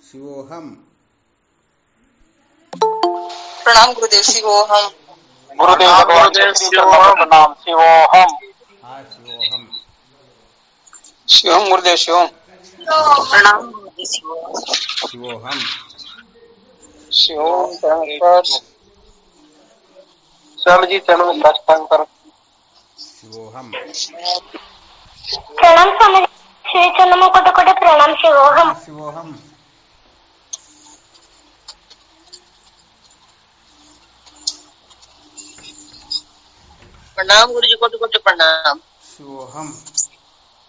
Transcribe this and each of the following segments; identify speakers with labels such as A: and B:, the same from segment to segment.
A: शिवोहम।
B: प्रणाम गुरुदेव। शिवोहम।
C: गुरुदेव भगवान श्री चरणों में प्रणाम। शिवोहम।
A: हाँ शिवोहम।
C: शिवम गुरुदेव शिवम।
B: प्रणाम गुरुदेव। शिवोहम।
A: शिवोहम।
C: शिवम चल जी चलो सत्संग कर।
A: शिवोहम।
D: प्रणाम स्वामी श्री चंद्रमा कोटि कोटि प्रणाम शिवोहम।
A: हाँ शिवोहम।
B: प्रणाम गुरु जी। कोटि कोटि प्रणाम।
A: शिवोहम।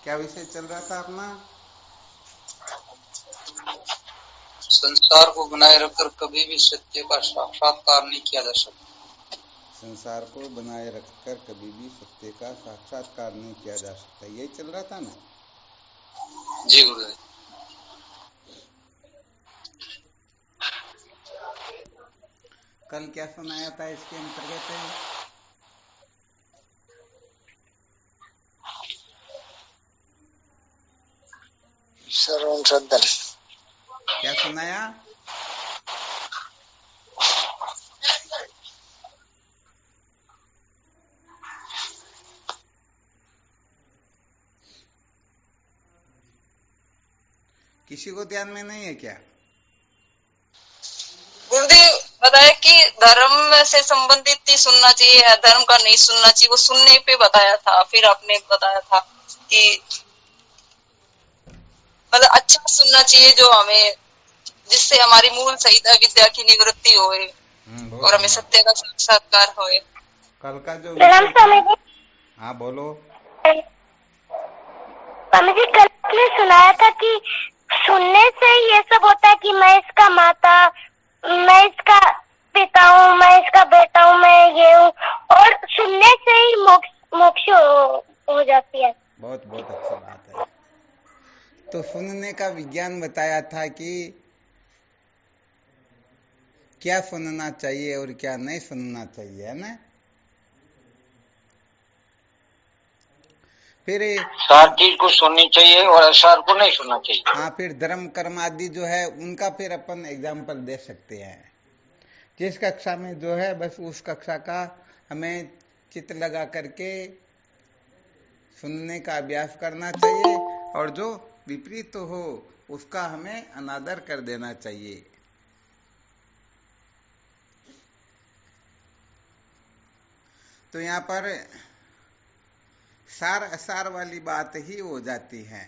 A: क्या विषय चल रहा था अपना?
C: संसार को बनाए रखकर कभी भी सत्य का साक्षात्कार नहीं किया जा सकता।
A: संसार को बनाए रखकर कभी भी सत्य का साक्षात्कार नहीं किया जा सकता, यही चल रहा था ना?
C: जी गुरुदेव।
A: कल क्या सुनाया था इसके अंतर्गत?
C: श्रवण श्रद्धन।
A: क्या सुनाया? किसी को ध्यान में नहीं है क्या?
B: गुरुदेव बताया कि धर्म से संबंधित ही सुनना चाहिए, धर्म का नहीं सुनना चाहिए। वो सुनने पे बताया था। फिर आपने बताया था कि मतलब अच्छा सुनना चाहिए जो हमें, जिससे हमारी मूल सहित विद्या की निवृत्ति होए
A: बहुत
B: और हमें
A: बढ़िया।
B: सत्य का साक्षात्कार होए।
A: कल का जो
D: प्रणाम
A: विषय था।
D: स्वामी जी।
A: हाँ बोलो।
D: स्वामी जी कल आपने सुनाया था कि सुनने से ये सब होता है कि मैं इसका माता, मैं इसका पिता हूँ, मैं इसका बेटा हूँ, मैं ये हूँ, और सुनने से ही मोक्ष हो जाती है।
A: बहुत बहुत अच्छी बात है। तो सुनने का विज्ञान बताया था कि क्या सुनना चाहिए और क्या नहीं सुनना चाहिए, है ना? फिर
C: सार चीज को सुननी चाहिए और असार को नहीं सुनना चाहिए।
A: हाँ, फिर धर्म कर्म आदि जो है उनका फिर अपन एग्जाम्पल दे सकते हैं। जिस कक्षा में जो है बस उस कक्षा का हमें चित्त लगा करके सुनने का अभ्यास करना चाहिए, और जो विपरीत हो उसका हमें अनादर कर देना चाहिए। तो यहाँ पर सार असार वाली बात ही हो जाती है।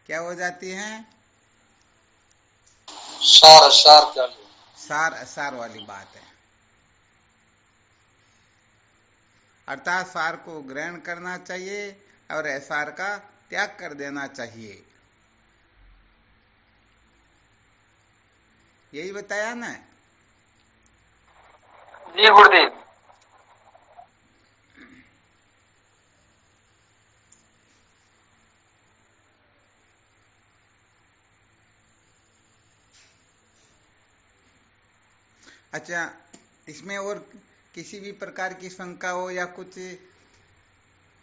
A: क्या हो जाती है?
C: सार असार क्या?
A: सार असार वाली बात है। अर्थात सार को ग्रहण करना चाहिए और असार का त्याग कर देना चाहिए। यही बताया ना?
C: जी गुरुदेव।
A: अच्छा, इसमें और किसी भी प्रकार की शंका हो या कुछ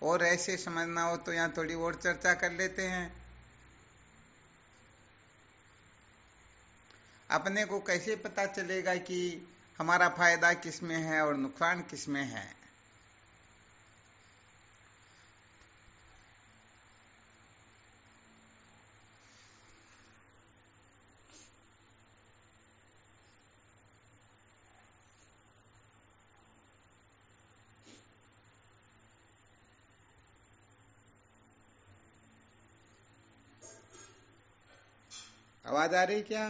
A: और ऐसे समझना हो तो यहाँ थोड़ी और चर्चा कर लेते हैं। अपने को कैसे पता चलेगा कि हमारा फायदा किस में है और नुकसान किस में है? आवाज आ रही क्या?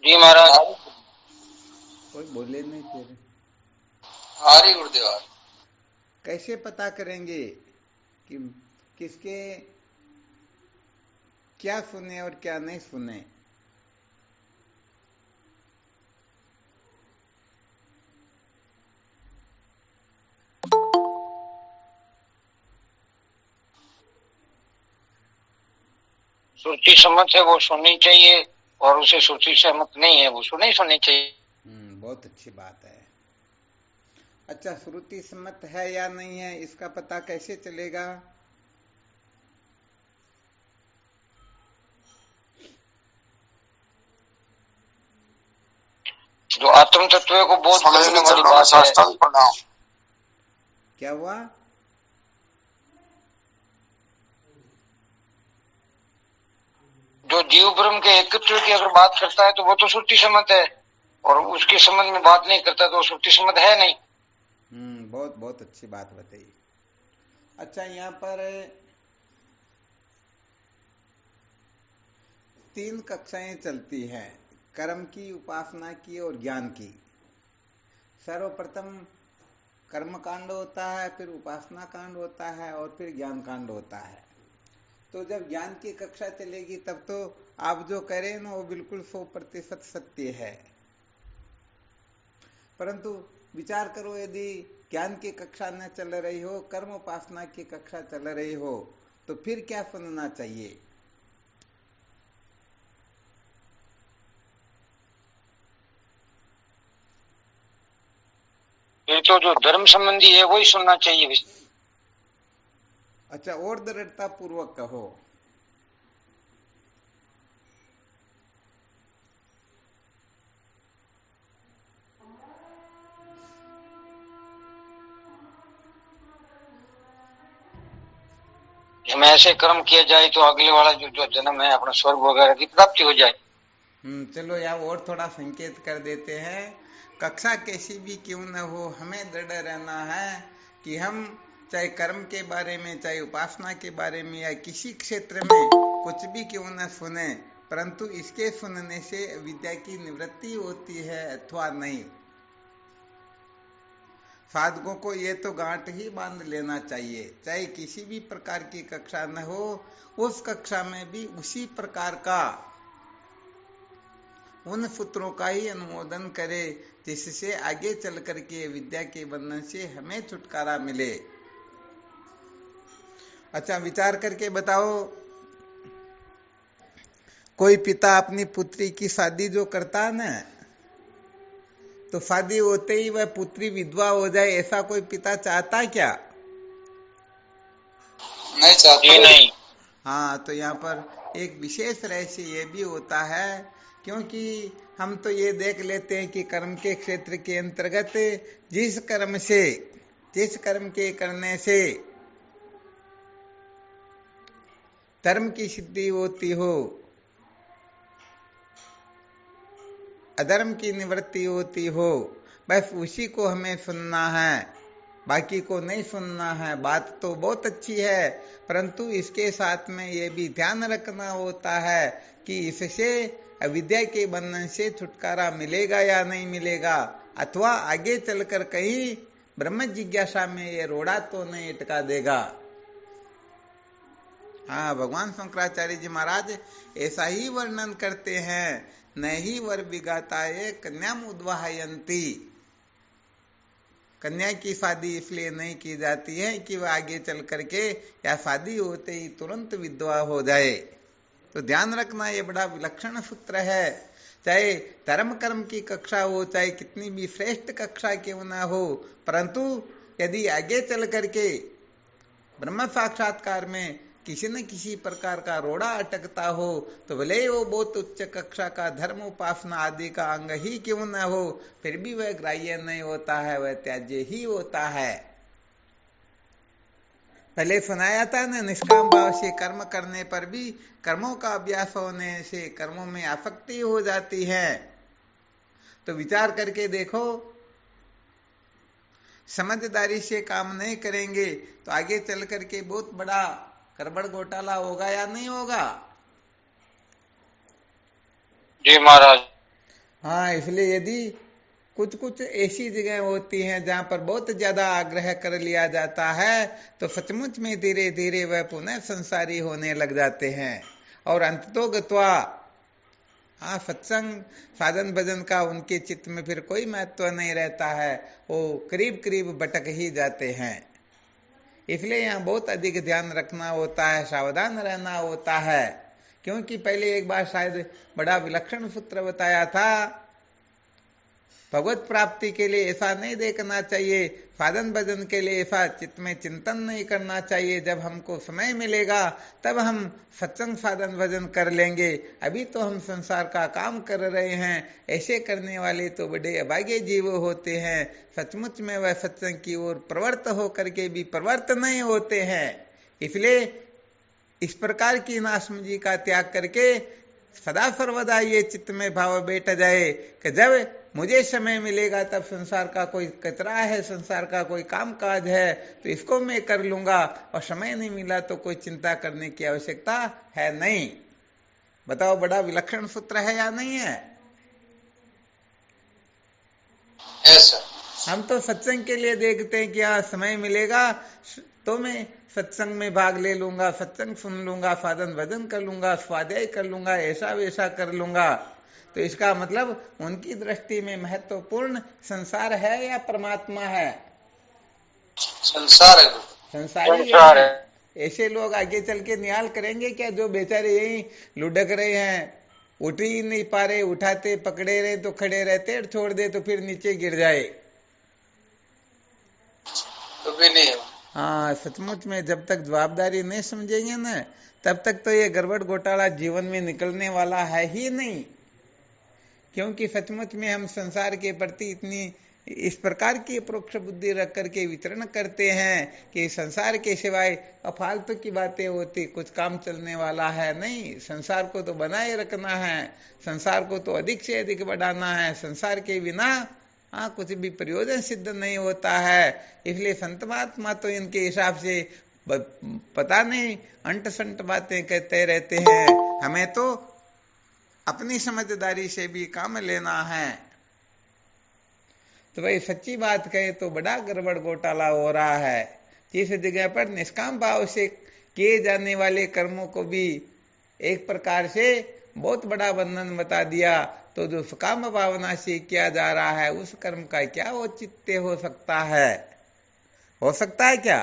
C: जी महाराज।
A: कोई बोले नहीं फिर।
C: आ रही गुरुदेव।
A: कैसे पता करेंगे कि किसके क्या सुने और क्या नहीं सुने?
C: श्रुति सम्मत है वो सुननी चाहिए, और उसे श्रुति सम्मत नहीं है वो नहीं सुननी चाहिए।
A: बहुत अच्छी बात है। अच्छा, श्रुति सम्मत है या नहीं है इसका पता कैसे चलेगा?
C: जो आत्म तत्व को बोध करने वाली बात है।
A: क्या हुआ?
C: जो जीव ब्रह्म के एकत्व की अगर बात करता है तो वो तो श्रुति सम्मत है, और उसके संबंध में बात नहीं करता तो श्रुति सम्मत है नहीं।
A: बहुत बहुत अच्छी बात बताई। अच्छा, यहाँ पर 3 कक्षाएं चलती हैं, कर्म की, उपासना की और ज्ञान की। सर्वप्रथम कर्म कांड होता है, फिर उपासना कांड होता है और फिर ज्ञान कांड होता है। तो जब ज्ञान की कक्षा चलेगी तब तो आप जो कह रहे हैं ना वो बिल्कुल 100% सत्य है। परंतु विचार करो, यदि ज्ञान की कक्षा न चल रही हो, कर्म उपासना की कक्षा चल रही हो, तो फिर क्या सुनना चाहिए?
C: तो जो धर्म संबंधी है वही सुनना चाहिए।
A: अच्छा, और दृढ़ता पूर्वक कहो।
C: हम ऐसे कर्म किया जाए तो अगले वाला जो जन्म है अपना स्वर्ग वगैरह की प्राप्ति हो जाए।
A: चलो यार और थोड़ा संकेत कर देते हैं। कक्षा कैसी भी क्यों न हो, हमें दृढ़ रहना है कि हम चाहे कर्म के बारे में, चाहे उपासना के बारे में या किसी क्षेत्र में कुछ भी क्यों न सुने, परंतु इसके सुनने से विद्या की निवृत्ति होती है अथवा नहीं। साधकों को ये तो गांठ ही बांध लेना चाहिए, चाहे किसी भी प्रकार की कक्षा न हो, उस कक्षा में भी उसी प्रकार का उन सूत्रों का ही अनुमोदन करे जिससे आगे चल करके विद्या के बंधन से हमें छुटकारा मिले। अच्छा, विचार करके बताओ, कोई पिता अपनी पुत्री की शादी जो करता है ना, तो शादी होते ही वह पुत्री विधवा हो जाए, ऐसा कोई पिता चाहता क्या?
C: नहीं चाहता। नहीं।
A: हाँ, तो यहाँ पर एक विशेष रहस्य ये भी होता है, क्योंकि हम तो ये देख लेते हैं कि कर्म के क्षेत्र के अंतर्गत जिस कर्म के करने से धर्म की सिद्धि होती हो, अधर्म की निवृत्ति होती हो, बस उसी को हमें सुनना है, बाकी को नहीं सुनना है। बात तो बहुत अच्छी है, परंतु इसके साथ में ये भी ध्यान रखना होता है कि इससे अविद्या के बंधन से छुटकारा मिलेगा या नहीं मिलेगा, अथवा आगे चलकर कहीं ब्रह्म जिज्ञासा में ये रोड़ा तो नहीं अटका देगा। हाँ, भगवान शंकराचार्य जी महाराज ऐसा ही वर्णन करते हैं, नहीं वर विगाताये कन्याम उद्वाहयंती। कन्या की शादी इसलिए नहीं की जाती है कि वह आगे चल करके या शादी होते ही तुरंत विधवा हो जाए। तो ध्यान रखना, ये बड़ा विलक्षण सूत्र है। चाहे धर्म कर्म की कक्षा हो, चाहे कितनी भी श्रेष्ठ कक्षा क्यों न हो, परंतु यदि आगे चल करके ब्रह्म साक्षात्कार में किसी न किसी प्रकार का रोड़ा अटकता हो, तो भले वो बहुत उच्च कक्षा का धर्म उपासना आदि का अंग ही क्यों न हो, फिर भी वह ग्राह्य नहीं होता है, वह त्याज्य ही होता है। पहले सुनाया था ना, निष्काम भाव से कर्म करने पर भी कर्मों का अभ्यास होने से कर्मों में आसक्ति हो जाती है। तो विचार करके देखो, समझदारी से काम नहीं करेंगे तो आगे चल करके बहुत बड़ा गड़बड़ घोटाला होगा या नहीं होगा?
C: जी महाराज।
A: हाँ, इसलिए यदि कुछ ऐसी जगह होती हैं जहां पर बहुत ज्यादा आग्रह कर लिया जाता है, तो सचमुच में धीरे धीरे वह पुनः संसारी होने लग जाते हैं, और अंततो गत्वा हाँ, सत्संग साधन भजन का उनके चित्त में फिर कोई महत्व नहीं रहता है, वो करीब करीब भटक ही जाते हैं। इसलिए यहाँ बहुत अधिक ध्यान रखना होता है, सावधान रहना होता है, क्योंकि पहले एक बार शायद बड़ा विलक्षण सूत्र बताया था भगवत प्राप्ति के लिए ऐसा नहीं देखना चाहिए, साधन भजन के लिए ऐसा चित्त में चिंतन नहीं करना चाहिए। जब हमको समय मिलेगा तब हम सत्संग साधन भजन कर लेंगे, अभी तो हम संसार का काम कर रहे हैं। ऐसे करने वाले तो बड़े अभागे जीव होते हैं। सचमुच में वह सत्संग की ओर प्रवृत्त होकर के भी प्रवृत्त नहीं होते हैं। इसलिए इस प्रकार की नासमझी का त्याग करके सदा सर्वदा ये चित्त में भाव बैठ जाए कि जब मुझे समय मिलेगा तब संसार का कोई कचरा है, संसार का कोई काम काज है तो इसको मैं कर लूंगा, और समय नहीं मिला तो कोई चिंता करने की आवश्यकता है नहीं। बताओ, बड़ा विलक्षण सूत्र है या नहीं है? हम तो सत्संग के लिए देखते हैं कि हाँ समय मिलेगा तो मैं सत्संग में भाग ले लूंगा, सत्संग सुन लूंगा, साधन भजन कर लूंगा, स्वाध्याय कर लूंगा, ऐसा वैसा कर लूंगा। तो इसका मतलब उनकी दृष्टि में महत्वपूर्ण संसार है या परमात्मा है?
C: संसार है,
A: संसारी है। ऐसे लोग आगे चल के निहाल करेंगे क्या जो बेचारे यही लुढ़क रहे हैं, उठ ही नहीं पा रहे, उठाते पकड़े रहे तो खड़े रहते, छोड़ दे तो फिर नीचे गिर जाए,
C: तो भी नहीं।
A: हाँ, सचमुच में जब तक जवाबदारी नहीं समझेंगे ना तब तक तो ये गड़बड़ घोटाला जीवन में निकलने वाला है ही नहीं। क्योंकि सचमुच में हम संसार के प्रति इतनी इस प्रकार की अप्रोक्ष बुद्धि रख करके विचरण करते हैं कि संसार के सिवाय फालतू की बातें होती, कुछ काम चलने वाला है नहीं। संसार को तो बनाए रखना है, संसार को तो अधिक से अधिक बढ़ाना है। संसार के बिना कुछ भी प्रयोजन सिद्ध नहीं होता है। इसलिए संत महात्मा तो इनके हिसाब से पता नहीं अंट संट बातें कहते रहते हैं। हमें तो अपनी समझदारी से भी काम लेना है। तो भाई सच्ची बात कहे तो बड़ा गड़बड़ घोटाला हो रहा है। जिस जगह पर निष्काम भाव से किए जाने वाले कर्मों को भी एक प्रकार से बहुत बड़ा बंधन बता दिया, तो जो सकाम भावना से किया जा रहा है उस कर्म का क्या औचित्य हो सकता है? हो सकता है क्या?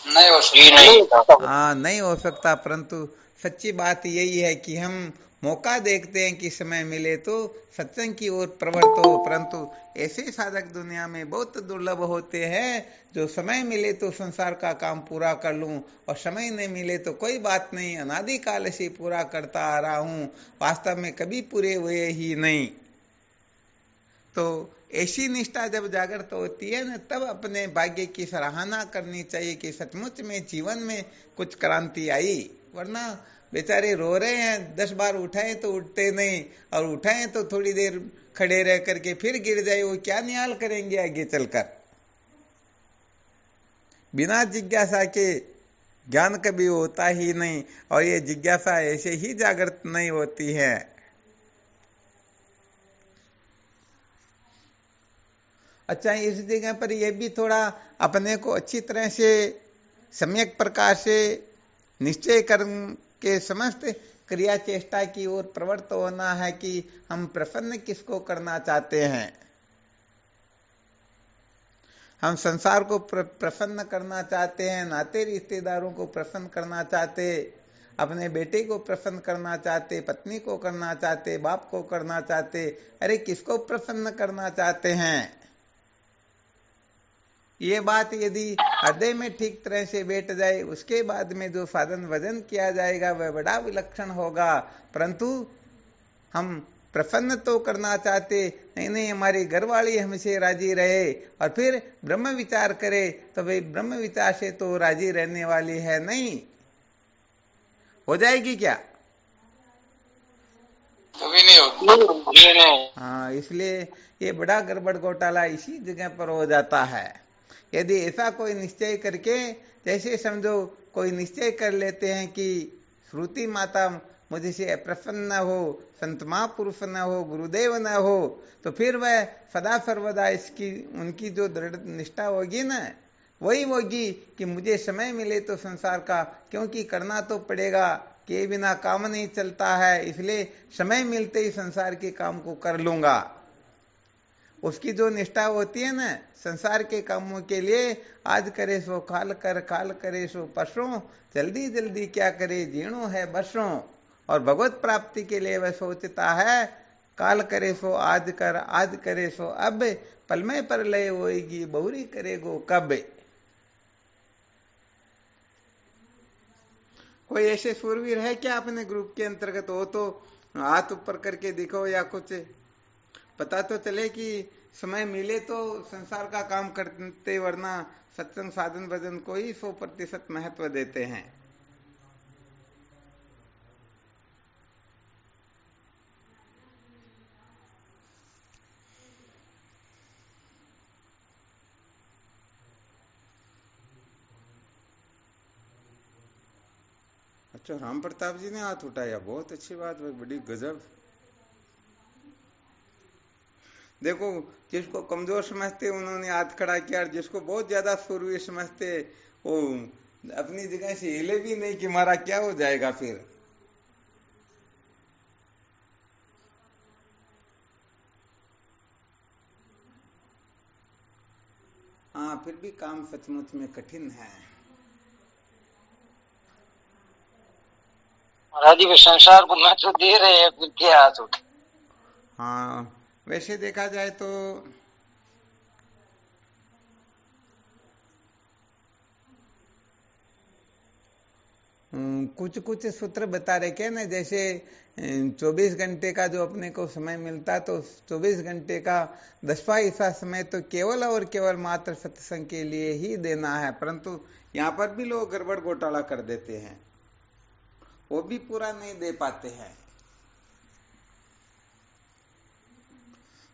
C: नहीं हो सकता।
A: हाँ, नहीं हो सकता। परंतु सच्ची बात यही है कि हम मौका देखते हैं कि समय मिले तो सत्संग की ओर प्रवृत्त हो, परंतु ऐसे साधक दुनिया में बहुत दुर्लभ होते हैं जो समय मिले तो संसार का काम पूरा कर लूं, और समय नहीं मिले तो कोई बात नहीं, अनादिकाल से पूरा करता आ रहा हूं, वास्तव में कभी पूरे हुए ही नहीं। तो ऐसी निष्ठा जब जागृत होती है ना, तब अपने भाग्य की सराहना करनी चाहिए कि सचमुच में जीवन में कुछ क्रांति आई। वरना बेचारे रो रहे हैं, 10 बार उठाएं तो उठते नहीं, और उठाएं तो थोड़ी देर खड़े रह करके फिर गिर जाए, वो क्या निहाल करेंगे आगे चलकर? बिना जिज्ञासा के ज्ञान कभी होता ही नहीं, और ये जिज्ञासा ऐसे ही जागृत नहीं होती है। अच्छा, इस जगह पर यह भी थोड़ा अपने को अच्छी तरह से सम्यक प्रकार से निश्चय कर के समस्त क्रिया चेष्टा की ओर प्रवृत्त होना है कि हम प्रसन्न किसको करना चाहते हैं। हम संसार को प्रसन्न करना चाहते हैं, नाते रिश्तेदारों को प्रसन्न करना चाहते, अपने बेटे को प्रसन्न करना चाहते, पत्नी को करना चाहते, बाप को करना चाहते। अरे किसको प्रसन्न करना चाहते हैं? ये बात यदि हृदय में ठीक तरह से बैठ जाए, उसके बाद में जो साधन भजन किया जाएगा वह बड़ा विलक्षण होगा। परंतु हम प्रसन्न तो करना चाहते नहीं, हमारी घरवाली हमसे राजी रहे, और फिर ब्रह्म विचार करे तो भाई ब्रह्म विचार से तो राजी रहने वाली है नहीं। हो जाएगी क्या?
C: कभी नहीं होगी।
A: हाँ, इसलिए ये बड़ा गड़बड़ घोटाला इसी जगह पर हो जाता है। यदि ऐसा कोई निश्चय करके, जैसे समझो कोई निश्चय कर लेते हैं कि श्रुति माता मुझसे अप्रसन्न न हो, संत महापुरुष न हो, गुरुदेव न हो, तो फिर वह सदा सर्वदा इसकी उनकी जो दृढ़ निष्ठा होगी ना, वही होगी कि मुझे समय मिले तो संसार का, क्योंकि करना तो पड़ेगा, के बिना काम नहीं चलता है, इसलिए समय मिलते ही संसार के काम को कर लूंगा। उसकी जो निष्ठा होती है ना, संसार के कामों के लिए आज करे सो काल कर, काल करे सो परसों, जल्दी जल्दी क्या करे जीणो है बरसों। और भगवत प्राप्ति के लिए वह सोचता है काल करे सो आज कर, आज करे सो अब, पल में प्रलय होएगी, बहुरी करेगो कब। कोई ऐसे सूरवीर है क्या अपने ग्रुप के अंतर्गत? हो तो हाथ ऊपर करके दिखो, या कुछ पता तो चले कि समय मिले तो संसार का काम करते, वरना सत्संग साधन भजन को ही 100% महत्व देते हैं। अच्छा, राम प्रताप जी ने हाथ उठाया, बहुत अच्छी बात है, बड़ी गजब। देखो, जिसको कमजोर समझते उन्होंने हाथ खड़ा किया, और जिसको बहुत ज्यादा सूरवीर समझते वो अपनी जगह से हिले भी नहीं कि हमारा क्या हो जाएगा फिर। हाँ, फिर भी काम सचमुच में कठिन है।
C: महाराज जी संसार को महत्व दे रहे हैं, क्या हाथ उठे।
A: हाँ, वैसे देखा जाए तो कुछ कुछ सूत्र बता रहे क्या ना, जैसे 24 घंटे का जो अपने को समय मिलता, तो 24 घंटे का 10वां हिस्सा समय तो केवल और केवल मात्र सत्संग के लिए ही देना है। परंतु यहाँ पर भी लोग गड़बड़ घोटाला कर देते हैं, वो भी पूरा नहीं दे पाते हैं।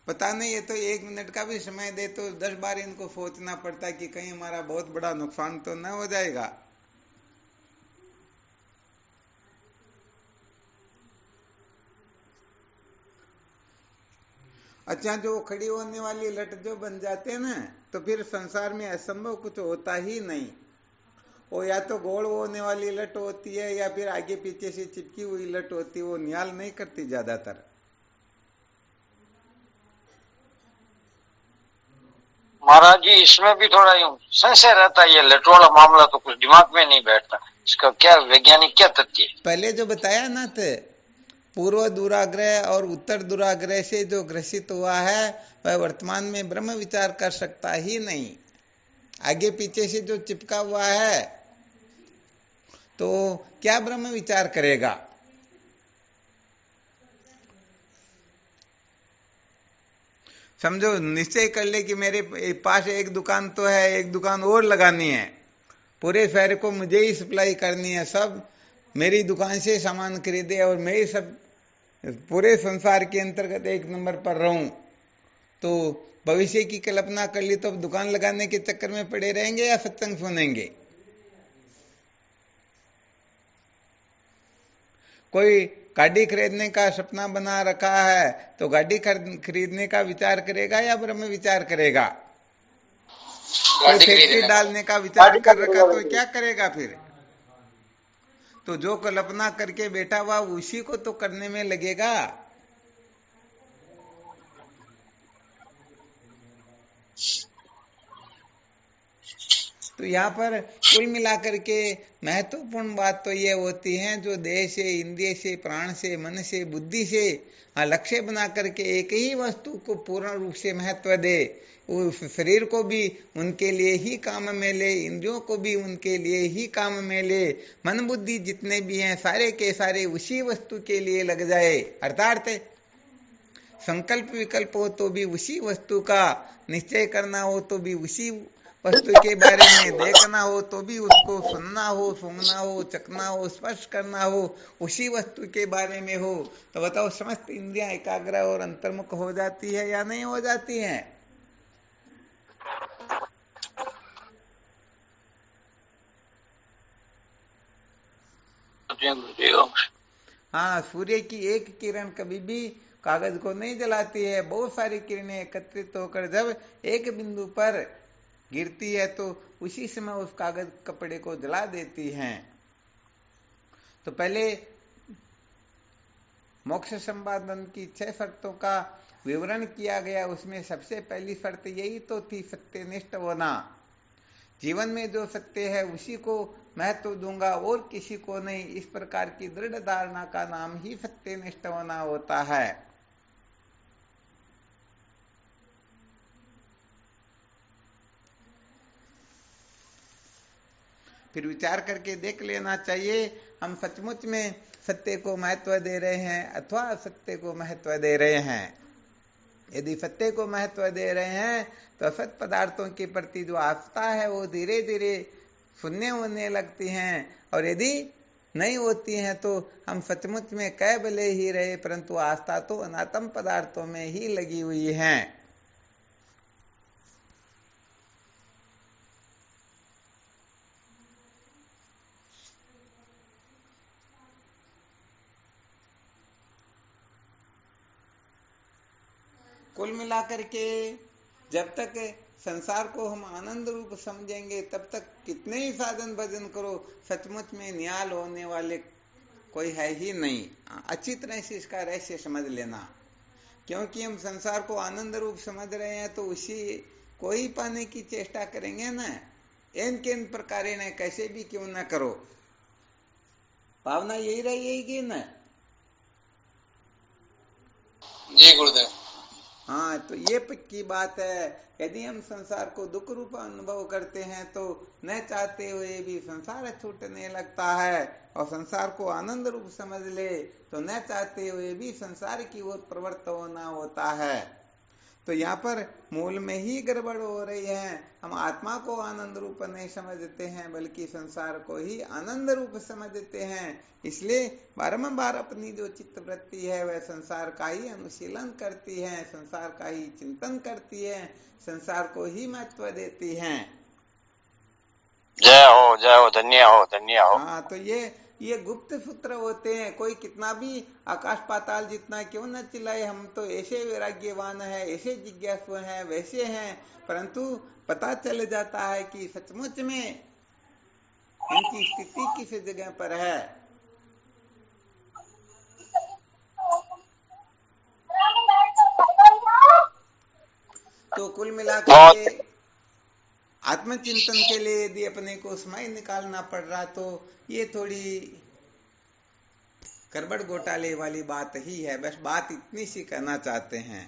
A: पता नहीं, ये तो 1 मिनट का भी समय दे तो 10 बार इनको सोचना पड़ता है कि कहीं हमारा बहुत बड़ा नुकसान तो न हो जाएगा। अच्छा, जो खड़ी होने वाली लट जो बन जाते हैं ना, तो फिर संसार में असंभव कुछ होता ही नहीं। वो या तो गोल होने वाली लट होती है, या फिर आगे पीछे से चिपकी हुई लट होती है, वो न्याल नहीं करती ज्यादातर।
C: महाराज जी इसमें भी थोड़ा यूं संशय रहता है, ये लट वाला मामला तो कुछ दिमाग में नहीं बैठता, इसका क्या वैज्ञानिक क्या तथ्य है?
A: पहले जो बताया ना, थे पूर्व दुराग्रह और उत्तर दुराग्रह से जो ग्रसित हुआ है, वह वर्तमान में ब्रह्म विचार कर सकता ही नहीं। आगे पीछे से जो चिपका हुआ है, तो क्या ब्रह्म विचार करेगा? समझो, निश्चय कर ले कि मेरे पास एक दुकान तो है, एक दुकान और लगानी है, पूरे शहर को मुझे ही सप्लाई करनी है, सब मेरी दुकान से सामान खरीदे और मैं ही सब पूरे संसार के अंतर्गत 1 नंबर पर रहूं। तो भविष्य की कल्पना कर ली तो अब दुकान लगाने के चक्कर में पड़े रहेंगे या सत्संग सुनेंगे? कोई गाड़ी खरीदने का सपना बना रखा है, तो गाड़ी खरीदने का विचार करेगा या ब्रह्म विचार करेगा? कोई फैक्ट्री डालने का विचार कर रखा, तो क्या करेगा फिर? तो जो कल्पना करके बैठा हुआ उसी को तो करने में लगेगा। तो यहाँ पर कुल मिलाकर के महत्वपूर्ण बात तो ये होती है, जो देह से, इंद्रिय से, प्राण से, मन से, बुद्धि से लक्ष्य बना करके एक ही वस्तु को पूर्ण रूप से महत्व दे, उस शरीर को भी उनके लिए ही काम में ले, इंद्रियों को भी उनके लिए ही काम में ले, मन बुद्धि जितने भी हैं सारे के सारे उसी वस्तु के लिए लग जाए। अर्थात संकल्प विकल्प हो तो भी उसी वस्तु का, निश्चय करना हो तो भी उसी वस्तु के बारे में, देखना हो तो भी उसको, सुनना हो, सूंघना हो, चखना हो, स्पर्श करना हो, उसी वस्तु के बारे में हो। तो बताओ, समस्त इंद्रियां एकाग्र और अंतर्मुख हो जाती है या नहीं हो जाती हैं? हाँ, सूर्य की एक किरण कभी भी कागज को नहीं जलाती है। बहुत सारी किरणें एकत्रित होकर जब एक बिंदु पर गिरती है तो उसी समय उस कागज कपड़े को जला देती हैं। तो पहले मोक्ष संपादन की 6 शर्तों का विवरण किया गया, उसमें सबसे पहली शर्त यही तो थी, सत्यनिष्ठ होना। जीवन में जो सत्य है उसी को महत्व दूंगा और किसी को नहीं, इस प्रकार की दृढ़ धारणा का नाम ही सत्यनिष्ठ होना होता है। फिर विचार करके देख लेना चाहिए हम सचमुच में सत्य को महत्व दे रहे हैं अथवा असत्य को महत्व दे रहे हैं। यदि सत्य को महत्व दे रहे हैं तो असत पदार्थों के प्रति जो आस्था है वो धीरे धीरे शून्य होने लगती हैं, और यदि नहीं होती हैं तो हम सचमुच में कह भले ही रहे परंतु आस्था तो अनात्म पदार्थों में ही लगी हुई है। कुल मिलाकर के जब तक संसार को हम आनंद रूप समझेंगे तब तक कितने ही साधन भजन करो, सचमुच में निहाल होने वाले कोई है ही नहीं। अच्छी तरह से इसका रहस्य समझ लेना, क्योंकि हम संसार को आनंद रूप समझ रहे हैं तो उसी को ही पाने की चेष्टा करेंगे ना, इन किन प्रकार ने कैसे भी क्यों ना करो, भावना यही रहेगी ना।
E: जी गुरुदेव।
A: हाँ, तो ये पक्की बात है, यदि हम संसार को दुख रूप अनुभव करते हैं तो न चाहते हुए भी संसार छूटने लगता है, और संसार को आनंद रूप समझ ले तो न चाहते हुए भी संसार की ओर प्रवृत्त होना होता है। तो यहाँ पर मूल में ही गड़बड़ हो रही है, हम आत्मा को आनंद रूप नहीं समझते हैं बल्कि संसार को ही आनंद रूप समझते हैं। इसलिए बारंबार अपनी जो चित्त वृत्ति है वह संसार का ही अनुशीलन करती है, संसार का ही चिंतन करती है, संसार को ही महत्व देती है।
C: जय हो, धन्य हो, धन्य हो।
A: हाँ, तो ये गुप्त सूत्र होते हैं, कोई कितना भी आकाश पाताल जितना क्यों न चिल्लाए, हम तो ऐसे वैराग्यवान है, ऐसे जिज्ञासु हैं, वैसे हैं, परंतु पता चल जाता है कि सचमुच में इनकी स्थिति किस जगह पर है। तो कुल मिलाकर के आत्मचिंतन के लिए यदि अपने को समय निकालना पड़ रहा तो ये थोड़ी गड़बड़ घोटाले वाली बात ही है, बस बात इतनी सी करना चाहते हैं।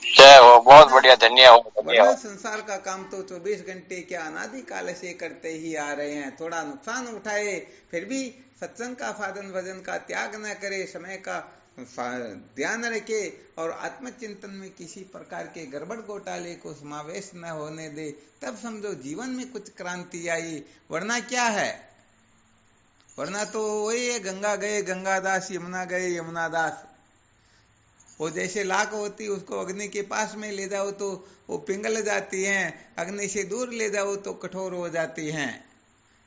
C: जय हो, बहुत बढ़िया, धन्य हो, धन्य हो।
A: वरना संसार का काम तो 24 घंटे के अनादि काल से करते ही आ रहे हैं, थोड़ा नुकसान उठाए फिर भी सत्संग का साधन भजन का त्याग न करे, समय का ध्यान रखे और आत्मचिंतन में किसी प्रकार के गड़बड़ घोटाले को समावेश न होने दे, तब समझो जीवन में कुछ क्रांति आई। वरना क्या है, वरना तो वही है, गंगा गए गंगादास, यमुना गए यमुनादास। वो जैसे लाख होती उसको अग्नि के पास में ले जाओ तो वो पिघल जाती हैं, अग्नि से दूर ले जाओ तो कठोर हो जाती हैं।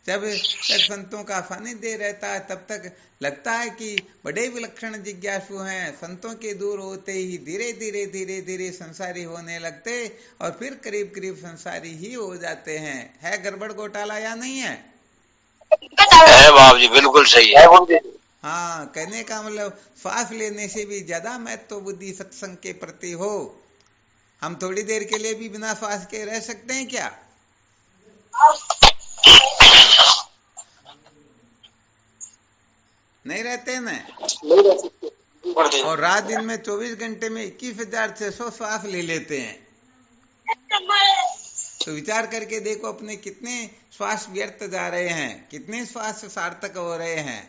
A: जब तक संतों का सानिध्य रहता है तब तक लगता है कि बड़े विलक्षण जिज्ञासु हैं, संतों के दूर होते ही धीरे धीरे धीरे धीरे संसारी होने लगते और फिर करीब करीब संसारी ही हो जाते हैं। है गड़बड़ घोटाला या नहीं है?
C: है बाबू जी, बिल्कुल सही है।
A: हाँ, कहने का मतलब श्वास लेने से भी ज्यादा महत्व बुद्धि सत्संग के प्रति हो। हम थोड़ी देर के लिए भी बिना श्वास के रह सकते हैं क्या? नहीं रहते ना। और रात दिन में 24 घंटे में 21,600 श्वास ले लेते हैं। तो विचार करके देखो अपने कितने श्वास व्यर्थ जा रहे हैं, कितने श्वास सार्थक हो रहे हैं।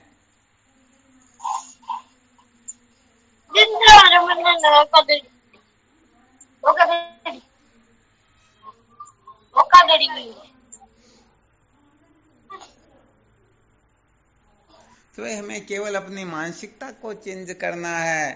A: तो हमें केवल अपनी मानसिकता को चेंज करना है।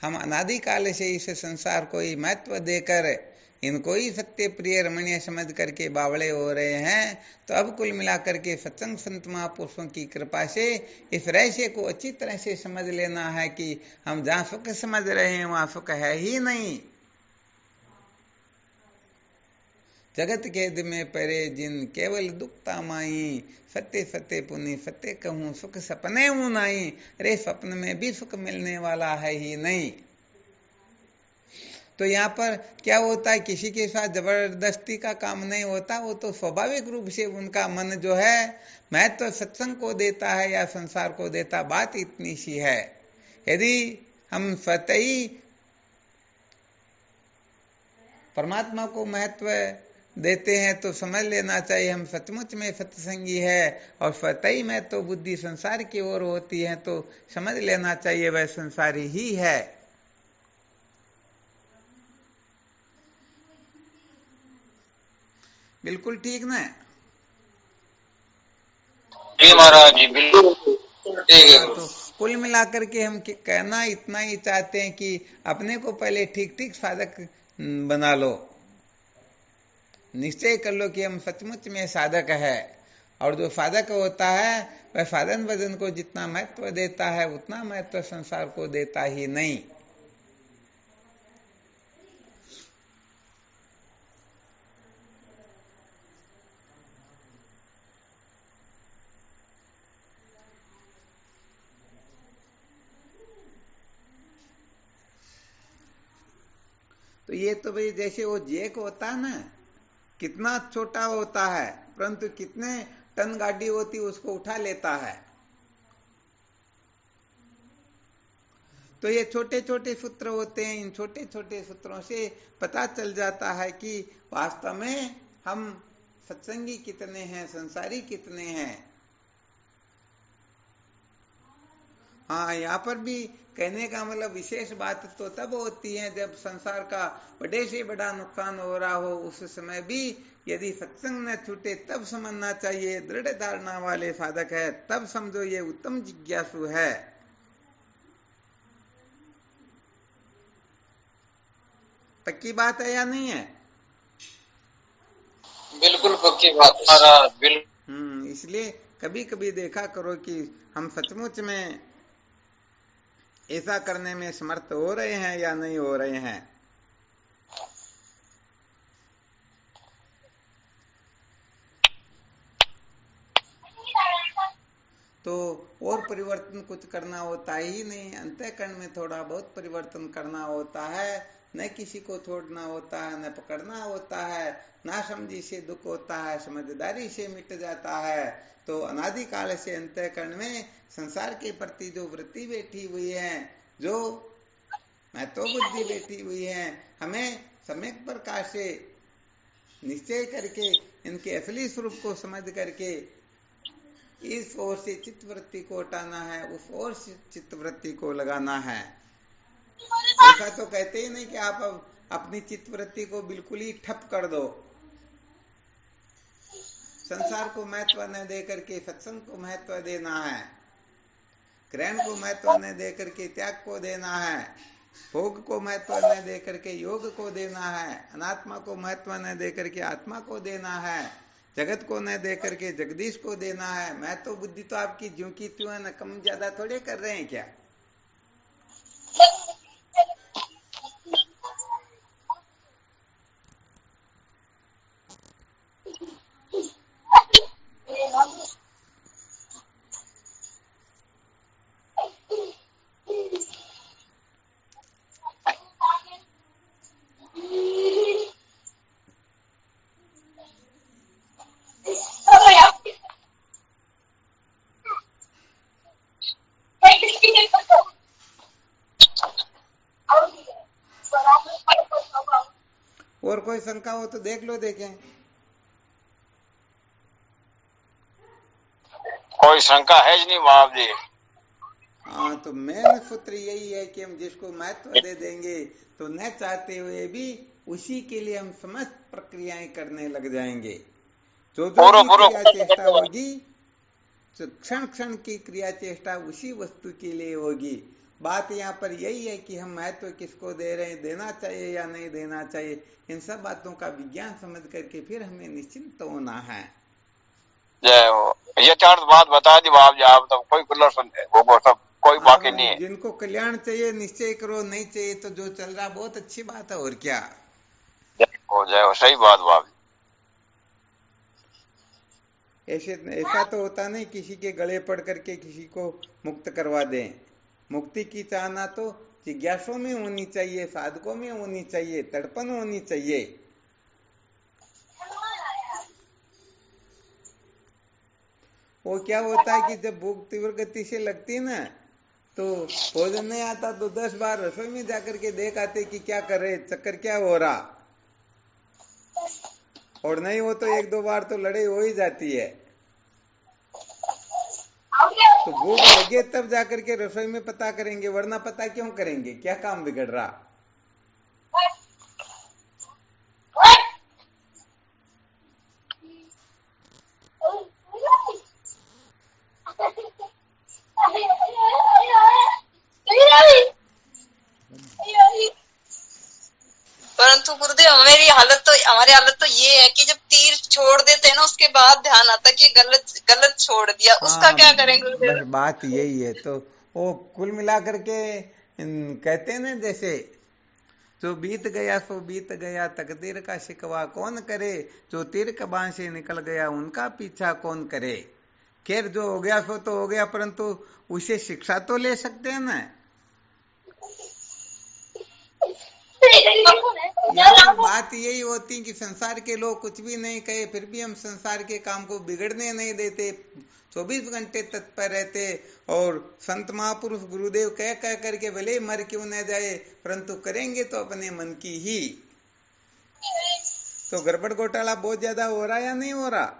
A: हम अनादिकाल से इस संसार को ही महत्व देकर इनको ही सत्य प्रिय रमणीय समझ करके बावड़े हो रहे हैं। तो अब कुल मिलाकर के सत्संग संत महापुरुषों की कृपा से इस रहस्य को अच्छी तरह से समझ लेना है कि हम जहाँ सुख समझ रहे हैं वहाँ सुख है ही नहीं। जगत खेद में परे जिन केवल दुखता माई, सत्य सत्य पुनि सत्य कहूँ सुख सपने हूँ नहीं। अरे स्वप्न में भी सुख मिलने वाला है ही नहीं। तो यहाँ पर क्या होता है, किसी के साथ जबरदस्ती का काम नहीं होता, वो तो स्वाभाविक रूप से उनका मन जो है महत्व सत्संग को देता है या संसार को देता। बात इतनी सी है, यदि हम स्वतः ही परमात्मा को महत्व देते हैं तो समझ लेना चाहिए हम सचमुच में सत्संगी है, और स्वतः में तो बुद्धि संसार की ओर होती है तो समझ लेना चाहिए वह संसारी ही है। बिल्कुल ठीक ना?
C: जी महाराज जी, बिल्कुल ठीक है।
A: तो कुल मिलाकर के हम कहना इतना ही चाहते हैं कि अपने को पहले ठीक ठीक साधक बना लो, निश्चय कर लो कि हम सचमुच में साधक है। और जो साधक होता है वह साधन भजन को जितना महत्व देता है उतना महत्व संसार को देता ही नहीं। तो ये तो भाई जैसे वो जेक होता है ना, कितना छोटा होता है परंतु कितने टन गाड़ी होती उसको उठा लेता है। तो ये छोटे छोटे सूत्र होते हैं, इन छोटे छोटे सूत्रों से पता चल जाता है कि वास्तव में हम सत्संगी कितने हैं, संसारी कितने हैं। हाँ, यहाँ पर भी कहने का मतलब विशेष बात तो तब होती है जब संसार का बड़े से बड़ा नुकसान हो रहा हो, उस समय भी यदि सत्संग न छूटे तब समझना चाहिए दृढ़ धारणा वाले साधक है, तब समझो ये उत्तम जिज्ञासु है। पक्की बात है या नहीं है?
E: बिल्कुल पक्की बात है।
A: इसलिए कभी कभी देखा करो कि हम सचमुच में ऐसा करने में समर्थ हो रहे हैं या नहीं हो रहे हैं। तो और परिवर्तन कुछ करना होता ही नहीं, अंतःकरण में थोड़ा बहुत परिवर्तन करना होता है, न किसी को छोड़ना होता है, न पकड़ना होता है, ना समझी से दुख होता है, समझदारी से मिट जाता है। तो अनादिकाल से अंतःकरण में संसार के प्रति जो वृत्ति बैठी हुई है, जो महत्व बुद्धि बैठी हुई है, हमें सम्यक प्रकार से निश्चय करके इनके असली स्वरूप को समझ करके इस ओर से चित्तवृत्ति को हटाना है, उस ओर से चित्तवृत्ति को लगाना है। ऐसा तो कहते ही नहीं कि आप अपनी चित्तवृत्ति को बिल्कुल ही ठप कर दो, संसार को महत्व न दे करके सत्संग को महत्व देना है, ग्रहण को महत्व न दे करके त्याग को देना है, भोग को महत्व न दे करके योग को देना है, अनात्मा को महत्व न दे करके आत्मा को देना है, जगत को न दे करके जगदीश को देना है। मैं तो बुद्धि तो आपकी ज्यों की त्यों है, न कम ज्यादा थोड़े कर रहे हैं क्या? और कोई शंका हो तो देख लो, देखें।
C: कोई शंका है नहीं महाराज जी।
A: हाँ, तो मेन सूत्र यही है कि हम जिसको महत्व दे देंगे तो न चाहते हुए भी उसी के लिए हम समस्त प्रक्रियाएं करने लग जाएंगे। जो क्रिया चेष्टा होगी, क्षण क्षण की क्रिया चेष्टा उसी वस्तु के लिए होगी। बात यहाँ पर यही है कि हम महत्व किसको दे रहे हैं, देना चाहिए या नहीं देना चाहिए, इन सब बातों का विज्ञान समझ करके फिर हमें निश्चिंत होना है।
C: जय हो, ये चार बात बता दी बाप जी, आप तो कोई वो सब कोई बाकी नहीं है।
A: जिनको कल्याण चाहिए निश्चय करो, नहीं चाहिए तो जो चल रहा बहुत अच्छी बात है, और क्या।
C: जय हो, सही बात बाप जी।
A: ऐसा तो होता नहीं किसी के गले पड़ करके किसी को मुक्त करवा दें। मुक्ति की चाहना तो जिज्ञासों में होनी चाहिए, साधकों में होनी चाहिए, तड़पन होनी चाहिए। वो क्या होता है कि जब भूख तीव्र गति से लगती है ना, तो भोजन नहीं आता तो 10 बार रसोई में जाकर के देख आते कि क्या कर रहे, चक्कर क्या हो रहा। और नहीं हो तो 1-2 बार तो लड़ाई हो ही जाती है। तो भूख लगे तब जाकर के रसोई में पता करेंगे, वरना पता क्यों करेंगे? क्या काम बिगड़ रहा?
B: परंतु गुरुदेव हमारी हालत तो ये है कि जब तीर छोड़ देते हैं ना, उसके बाद ध्यान आता है कि गलत छोड़ दिया, उसका क्या करें गुरुदेव?
A: बस बात यही है। तो वो कुल मिलाकर के कहते हैं ना, जैसे जो बीत गया सो बीत गया, तकदीर का शिकवा कौन करे, जो तीर कबान से निकल गया उनका पीछा कौन करे। खैर जो हो गया सो तो हो गया, परंतु उसे शिक्षा तो ले सकते हैं ना। यहाँ बात यही होती कि संसार के लोग कुछ भी नहीं कहे, फिर भी हम संसार के काम को बिगड़ने नहीं देते, 24 घंटे तत्पर रहते। और संत महापुरुष गुरुदेव कह करके भले मर क्यों न जाए, परंतु करेंगे तो अपने मन की ही। तो गड़बड़ घोटाला बहुत ज्यादा हो रहा या नहीं हो रहा?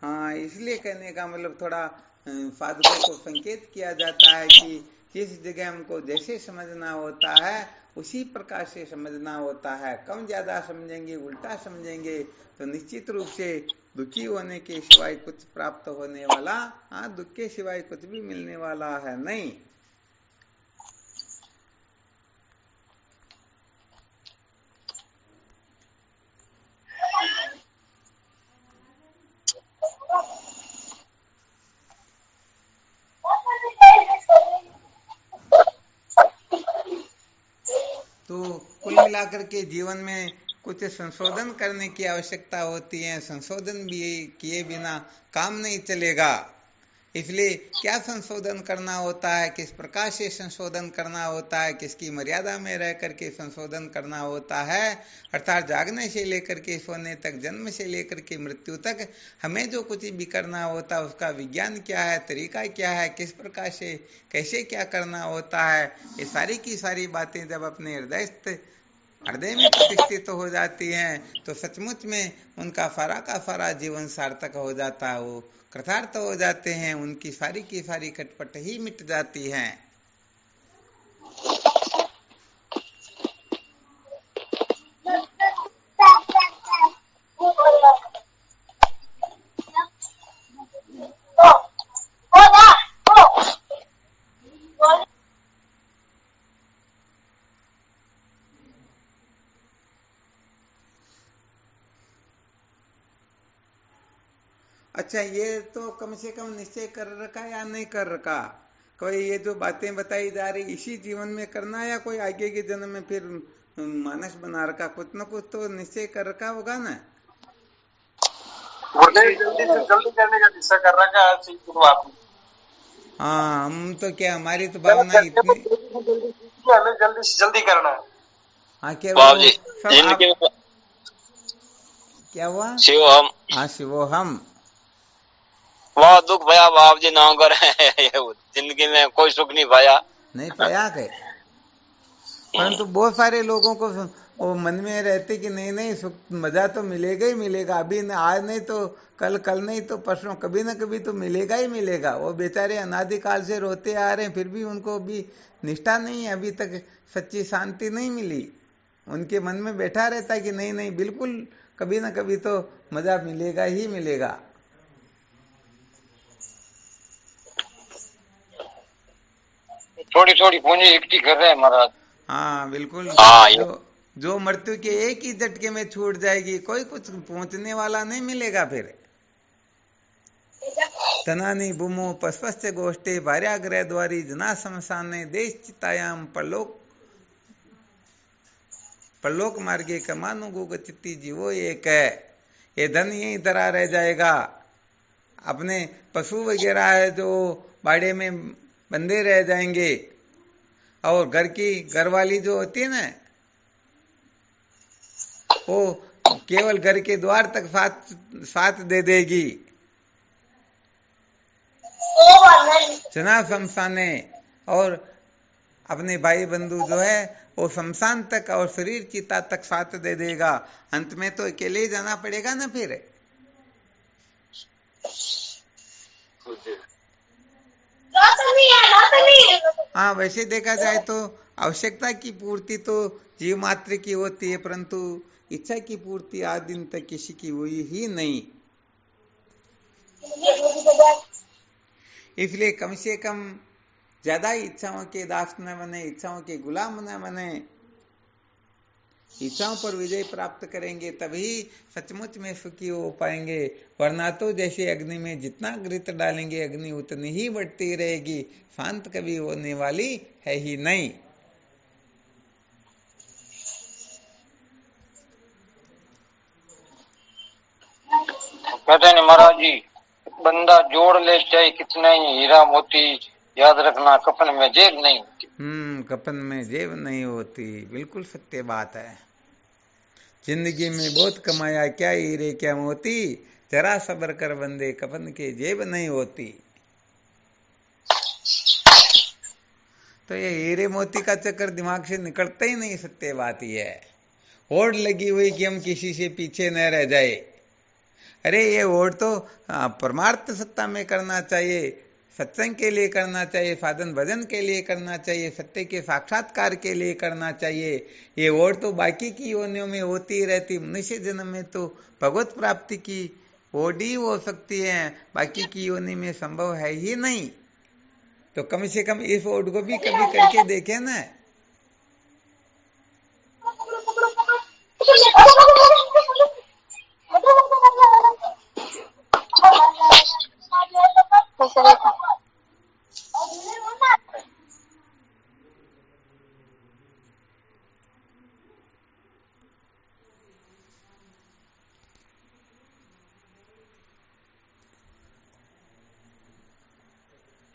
A: हाँ, इसलिए कहने का मतलब थोड़ा साधकों को संकेत किया जाता है कि जिस जगह हमको जैसे समझना होता है उसी प्रकार से समझना होता है। कम ज्यादा समझेंगे, उल्टा समझेंगे तो निश्चित रूप से दुखी होने के सिवाय कुछ प्राप्त होने वाला, दुख के सिवाय कुछ भी मिलने वाला है नहीं। तो कुल मिलाकर के जीवन में कुछ संशोधन करने की आवश्यकता होती है। संशोधन भी किए बिना काम नहीं चलेगा। इसलिए क्या संशोधन करना होता है, किस प्रकार से संशोधन करना होता है, किसकी मर्यादा में रह करके संशोधन करना होता है, अर्थात जागने से लेकर के सोने तक, जन्म से लेकर के मृत्यु तक हमें जो कुछ भी करना होता है उसका विज्ञान क्या है, तरीका क्या है, किस प्रकार से कैसे क्या करना होता है, ये सारी की सारी बातें जब अपने हृदय में प्रतिष्ठित हो जाती हैं तो सचमुच में उनका सारा का सारा जीवन सार्थक हो जाता है, वो कृतार्थ हो जाते हैं, उनकी सारी की सारी खटपट ही मिट जाती हैं। अच्छा, ये तो कम से कम निश्चय कर रखा या नहीं कर रखा? कोई ये जो बातें बताई जा रही इसी जीवन में करना या कोई आगे के जन्म में फिर मानस बना रखा? कुछ न कुछ तो निश्चय कर रखा होगा ना।
E: जल्दी करने का निश्चय कर रखा है।
A: हाँ, हम तो क्या, हमारी तो भावना इतनी
E: हमें जल्दी से जल्दी करना है।
A: हाँ, क्या हुआ?
F: शिवोहम।
A: हाँ, शिवोहम।
F: वह दुख भया बाप जी ना कर जिंदगी में कोई सुख नहीं पाया
A: के। परंतु बहुत सारे लोगों को वो मन में रहते कि नहीं सुख मजा तो मिलेगा ही मिलेगा, अभी आज नहीं तो कल नहीं तो परसों कभी ना कभी तो मिलेगा ही मिलेगा। वो बेचारे अनादिकाल से रोते आ रहे हैं, फिर भी उनको भी निष्ठा नहीं है, अभी तक सच्ची शांति नहीं मिली। उनके मन में बैठा रहता है कि नहीं बिल्कुल कभी ना कभी तो मजा मिलेगा ही मिलेगा।
C: थोड़ी थोड़ी पूंजी इकट्ठी कर रहे हैं महाराज।
A: हाँ बिल्कुल।
F: हाँ,
A: जो मृत्यु के एक ही झटके में छूट जाएगी, कोई कुछ पहुंचने वाला नहीं मिलेगा फिर। तनानी बुमो पस्पश्च गोष्ठे भार्याग्रह द्वारी जना शमशाने देश चितायाम परलोक मार्गे कमानु गुगचित्ती जीवो एक है। ये धन यही तरह रह जाएगा। अपने पशु वगैरह है जो बाड़े में बंधे रह जाएंगे, और घर वाली जो होती है ना, वो केवल घर के द्वार तक साथ दे देगी। जना शमशाने, और अपने भाई बंधु जो है वो शमशान तक और शरीर चिता तक साथ दे देगा, अंत में तो अकेले ही जाना पड़ेगा ना फिर। हाँ, वैसे देखा जाए तो आवश्यकता की पूर्ति तो जीव मात्र की होती है, परंतु इच्छा की पूर्ति आज दिन तक किसी की हुई ही नहीं। इसलिए कम से कम ज्यादा इच्छाओं के दास न बने, इच्छाओं के गुलाम न बने। इच्छाओं पर विजय प्राप्त करेंगे तभी सचमुच में सुखी हो पाएंगे, वरना तो जैसे अग्नि में जितना घृत डालेंगे अग्नि उतनी ही बढ़ती रहेगी, शांत कभी होने वाली है ही नहीं।
C: कहते नहीं महाराज जी, बंदा जोड़ ले चाहे कितना ही हीरा मोती, याद रखना कफन में जेब नहीं होती।
A: कफन में जेब नहीं होती, बिल्कुल सत्य बात है। जिंदगी में बहुत कमाया, क्या हीरे क्या मोती, जरा सब्र कर बंदे कफन के जेब नहीं होती। तो ये हीरे मोती का चक्कर दिमाग से निकलता ही नहीं, सत्य बात ही है। होड़ लगी हुई कि हम किसी से पीछे न रह जाए। अरे ये होड़ तो परमार्थ सत्ता में करना चाहिए, सत्संग के लिए करना चाहिए, साधन भजन के लिए करना चाहिए, सत्य के साक्षात्कार के लिए करना चाहिए। ये ओर तो बाकी की योनियों में होती ही रहती, मनुष्य जन्म में तो भगवत प्राप्ति की ओर ही हो सकती है, बाकी की योनि में संभव है ही नहीं। तो कम से कम इस ओर को भी कभी करके देखे ना।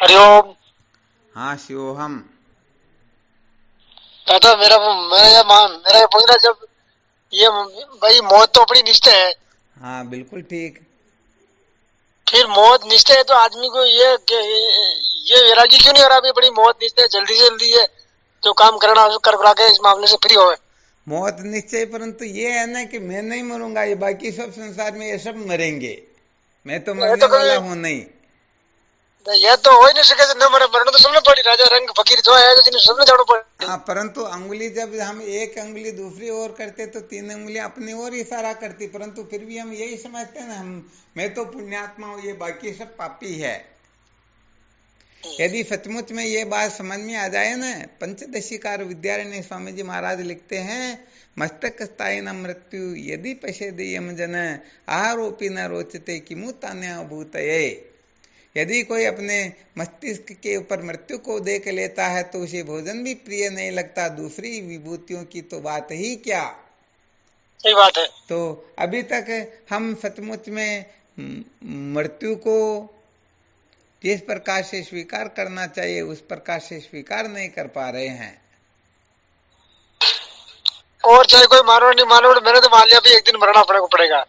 E: हरिओम।
A: हाँ शिवोहम।
E: दादा मेरा ये पूछना, जब ये भाई मौत तो अपनी निश्चय है।
A: हाँ बिल्कुल ठीक।
E: फिर मौत निश्चय है तो आदमी को ये वैरागी क्यों नहीं हो रहा? अभी बड़ी मौत निश्चय है, जल्दी से जल्दी है जो काम करना कर करा के इस मामले से फ्री होवे।
A: मौत निश्चय, परंतु ये है ना कि मैं नहीं मरूंगा, ये बाकी सब संसार में ये सब मरेंगे, मैं तो मरने वाला हूं नहीं।
E: यह तो हो ही नहीं सके, न मरे, मरना तो सबने पड़ी, राजा रंग फकीर जो है जिन्हें सबने जाना पड़ी।
A: हाँ, परंतु अंगुली जब हम एक अंगुली दूसरी ओर करते तो तीन उंगलियां अपनी ओर इशारा करती, परंतु फिर भी हम यही समझते हैं ना, मैं तो पुण्यात्मा हूं, ये बाकी सब पापी है। यदि सचमुच में ये बात समझ में आ जाए ना, पंचदशीकार विद्यारण्य स्वामी जी महाराज लिखते हैं, मस्तक स्थायी न मृत्यु यदि पश्यति यम जन आहारोपी न रोचते किमु तान्या भूतये। यदि कोई अपने मस्तिष्क के ऊपर मृत्यु को देख लेता है तो उसे भोजन भी प्रिय नहीं लगता, दूसरी विभूतियों की तो बात ही क्या।
E: सही बात है।
A: तो अभी तक हम सचमुच में मृत्यु को जिस प्रकार से स्वीकार करना चाहिए उस प्रकार से स्वीकार नहीं कर पा रहे हैं।
E: और चाहे कोई मानो नहीं मानो, मैंने तो मान लिया भी एक दिन मरना पड़ेगा।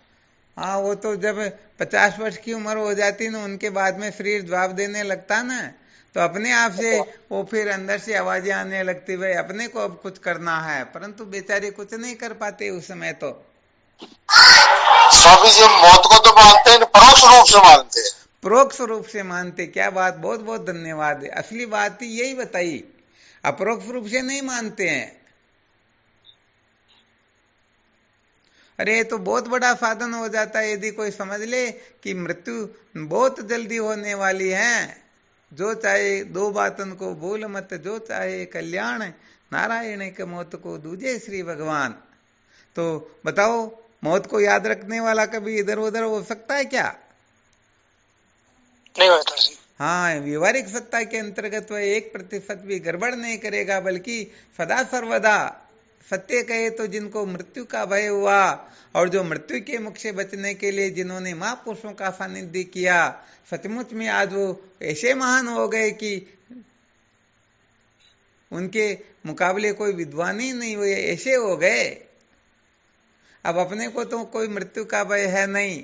A: हाँ, वो तो जब 50 वर्ष की उम्र हो जाती ना, उनके बाद में शरीर जवाब देने लगता ना, तो अपने आप से वो फिर अंदर से आवाजें आने लगती, भाई अपने को अब कुछ करना है, परंतु बेचारे कुछ नहीं कर पाते उस समय। तो
G: स्वामी जी मौत को तो मानते हैं, परोक्ष रूप से मानते हैं।
A: परोक्ष रूप से मानते, क्या बात, बहुत बहुत धन्यवाद। असली बात ही यही बताई, अपरोक्ष रूप से नहीं मानते हैं। अरे तो बहुत बड़ा साधन हो जाता है यदि कोई समझ ले कि मृत्यु बहुत जल्दी होने वाली है। जो चाहे दो बातन को भूल मत, जो चाहे कल्याण नारायण के मौत को दूजे श्री भगवान। तो बताओ, मौत को याद रखने वाला कभी इधर उधर हो सकता है क्या?
E: नहीं होता।
A: हाँ, व्यवहारिक सत्ता के अंतर्गत वह 1% भी गड़बड़ नहीं करेगा, बल्कि सदा सर्वदा सत्य कहे तो जिनको मृत्यु का भय हुआ और जो मृत्यु के मुख से बचने के लिए जिन्होंने महापुरुषों का सानिध्य किया, सचमुच में आज वो ऐसे महान हो गए कि उनके मुकाबले कोई विद्वान ही नहीं हुए, ऐसे हो गए। अब अपने को तो कोई मृत्यु का भय है नहीं।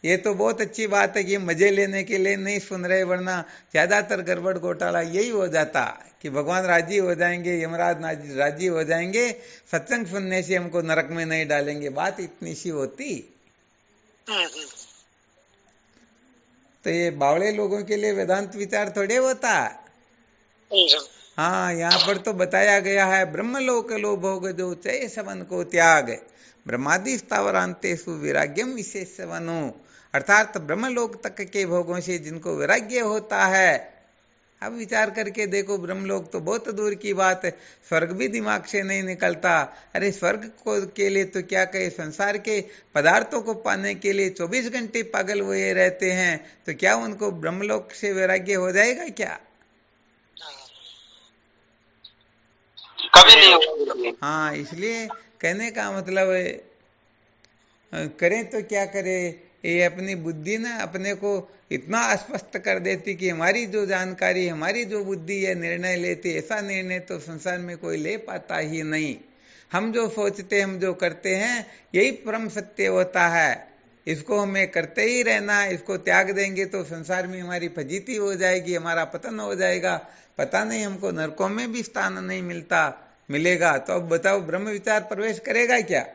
A: ये तो बहुत अच्छी बात है कि मजे लेने के लिए नहीं सुन रहे, वरना ज्यादातर गड़बड़ घोटाला यही हो जाता कि भगवान राजी हो जाएंगे, यमराज राजी हो जाएंगे, सत्संग सुनने से हमको नरक में नहीं डालेंगे, बात इतनी सी होती। तो ये बावड़े लोगों के लिए वेदांत विचार थोड़े होता। हाँ, यहाँ पर तो बताया गया है ब्रह्मलोक लो भोग जो चय सवन को त्याग, ब्रह्मादि स्थावरांतेषु वैराग्यम विशेषवनु, अर्थात ब्रह्मलोक तक के भोगों से जिनको वैराग्य होता है। अब विचार करके देखो, ब्रह्मलोक तो बहुत दूर की बात है, स्वर्ग भी दिमाग से नहीं निकलता। अरे स्वर्ग को के लिए तो क्या कहे, संसार के पदार्थों को पाने के लिए 24 घंटे पागल हुए रहते हैं, तो क्या उनको ब्रह्मलोक से वैराग्य हो जाएगा क्या?
C: कभी नहीं होगा।
A: हाँ, इसलिए कहने का मतलब है, करें तो क्या करें, ये अपनी बुद्धि ना अपने को इतना अस्पष्ट कर देती कि हमारी जो जानकारी, हमारी जो बुद्धि है निर्णय लेती, ऐसा निर्णय तो संसार में कोई ले पाता ही नहीं। हम जो सोचते, हम जो करते हैं, यही परम सत्य होता है। इसको हमें करते ही रहना, इसको त्याग देंगे तो संसार में हमारी फजीती हो जाएगी, हमारा पतन हो जाएगा, पता नहीं हमको नरकों में भी स्थान नहीं मिलेगा। तो अब बताओ, ब्रह्म विचार प्रवेश करेगा क्या?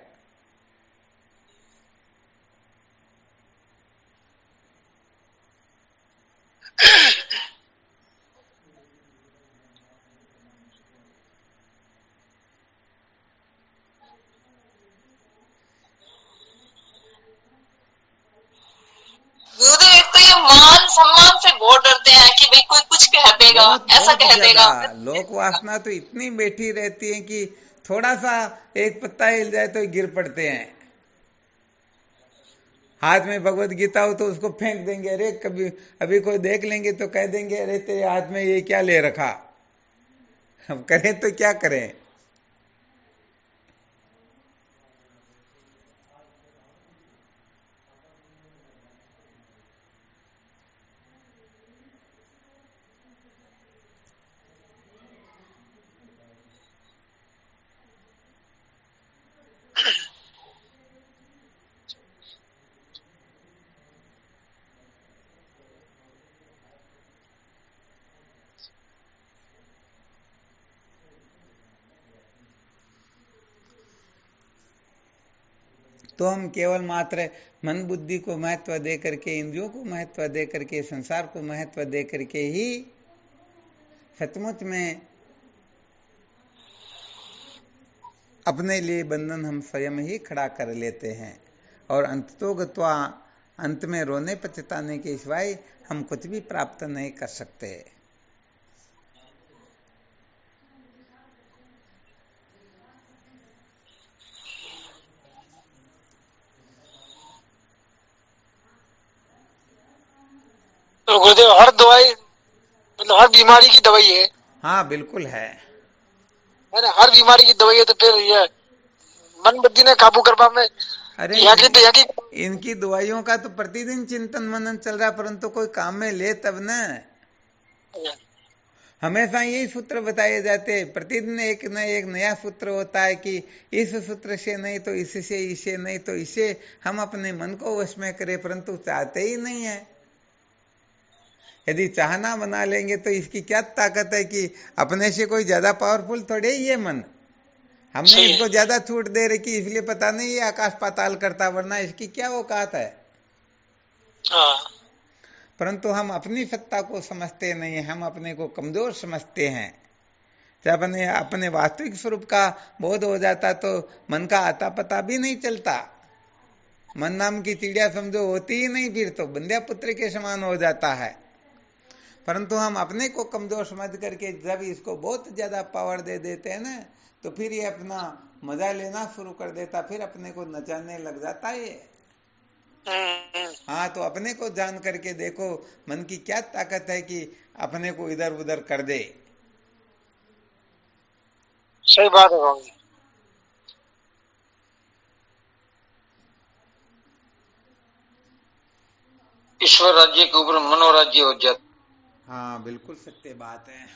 B: गुरुदेव, एक तो ये मान सम्मान से बहुत डरते हैं कि भाई कोई कुछ कह देगा, ऐसा कह देगा।
A: लोक वासना तो इतनी बैठी रहती है कि थोड़ा सा एक पत्ता हिल जाए तो गिर पड़ते हैं। हाथ में भगवत गीता हो तो उसको फेंक देंगे, अरे कभी अभी कोई देख लेंगे तो कह देंगे अरे तेरे हाथ में ये क्या ले रखा। अब करें तो क्या करें? तो हम केवल मात्र मन बुद्धि को महत्व दे करके, इंद्रियों को महत्व दे करके, संसार को महत्व दे करके ही सचमुच में अपने लिए बंधन हम स्वयं ही खड़ा कर लेते हैं, और अंततोगत्वा अंत में रोने पछताने के सिवाय हम कुछ भी प्राप्त नहीं कर सकते।
E: तो गुरुदेव, हर दवाई मतलब हर बीमारी की दवाई है?
A: हाँ बिल्कुल है
E: ना, हर बीमारी की दवाई है। तो फिर ये मन बुद्धि ने काबू करवा में,
A: अरे
E: यहाँ की
A: इनकी दवाइयों का तो प्रतिदिन चिंतन मनन चल रहा, परंतु कोई काम में ले तब न। हमेशा यही सूत्र बताए जाते हैं, प्रतिदिन एक नया सूत्र होता है कि इस सूत्र से नहीं तो इससे, इसे नहीं तो इसे, हम अपने मन को वश में करें, परंतु चाहते ही नहीं है। यदि चाहना बना लेंगे तो इसकी क्या ताकत है कि अपने से कोई ज्यादा पावरफुल थोड़े ही है मन। हमने इसको ज्यादा छूट दे रखी, इसलिए पता नहीं ये आकाश पाताल करता, वरना इसकी क्या औकात है। परंतु हम अपनी सत्ता को समझते नहीं, हम अपने को कमजोर समझते हैं। जब अपने वास्तविक स्वरूप का बोध हो जाता तो मन का आता पता भी नहीं चलता। मन नाम की चिड़िया समझो होती ही नहीं, फिर तो बंध्या पुत्र के समान हो जाता है। परंतु हम अपने को कमजोर समझ करके जब इसको बहुत ज्यादा पावर दे देते हैं ना, तो फिर ये अपना मजा लेना शुरू कर देता, फिर अपने को नचाने लग जाता है। हाँ, तो अपने को जान करके देखो मन की क्या ताकत है कि अपने को इधर उधर कर दे।
E: सही बात है बाबू।
C: ईश्वर राज्य के ऊपर मनोराज्य हो जाता।
A: हाँ बिल्कुल सत्य बात है।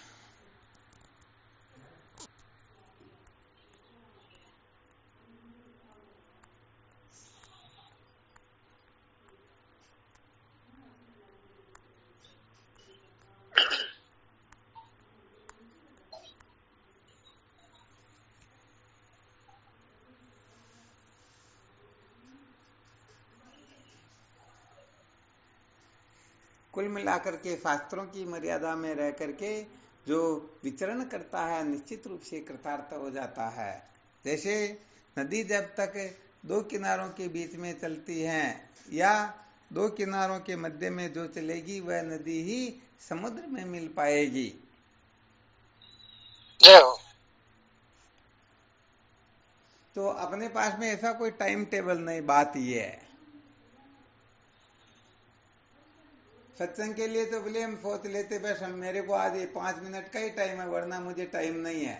A: कुल मिलाकर के शास्त्रों की मर्यादा में रह करके जो विचरण करता है निश्चित रूप से कृतार्थ हो जाता है। जैसे नदी जब तक दो किनारों के बीच में चलती है या दो किनारों के मध्य में जो चलेगी वह नदी ही समुद्र में मिल पाएगी। तो अपने पास में ऐसा कोई टाइम टेबल नहीं, बात ये है। सत्संग के लिए तो बोले हम सोच लेते बस हम मेरे को आज 5 मिनट का ही टाइम है वरना मुझे टाइम नहीं है,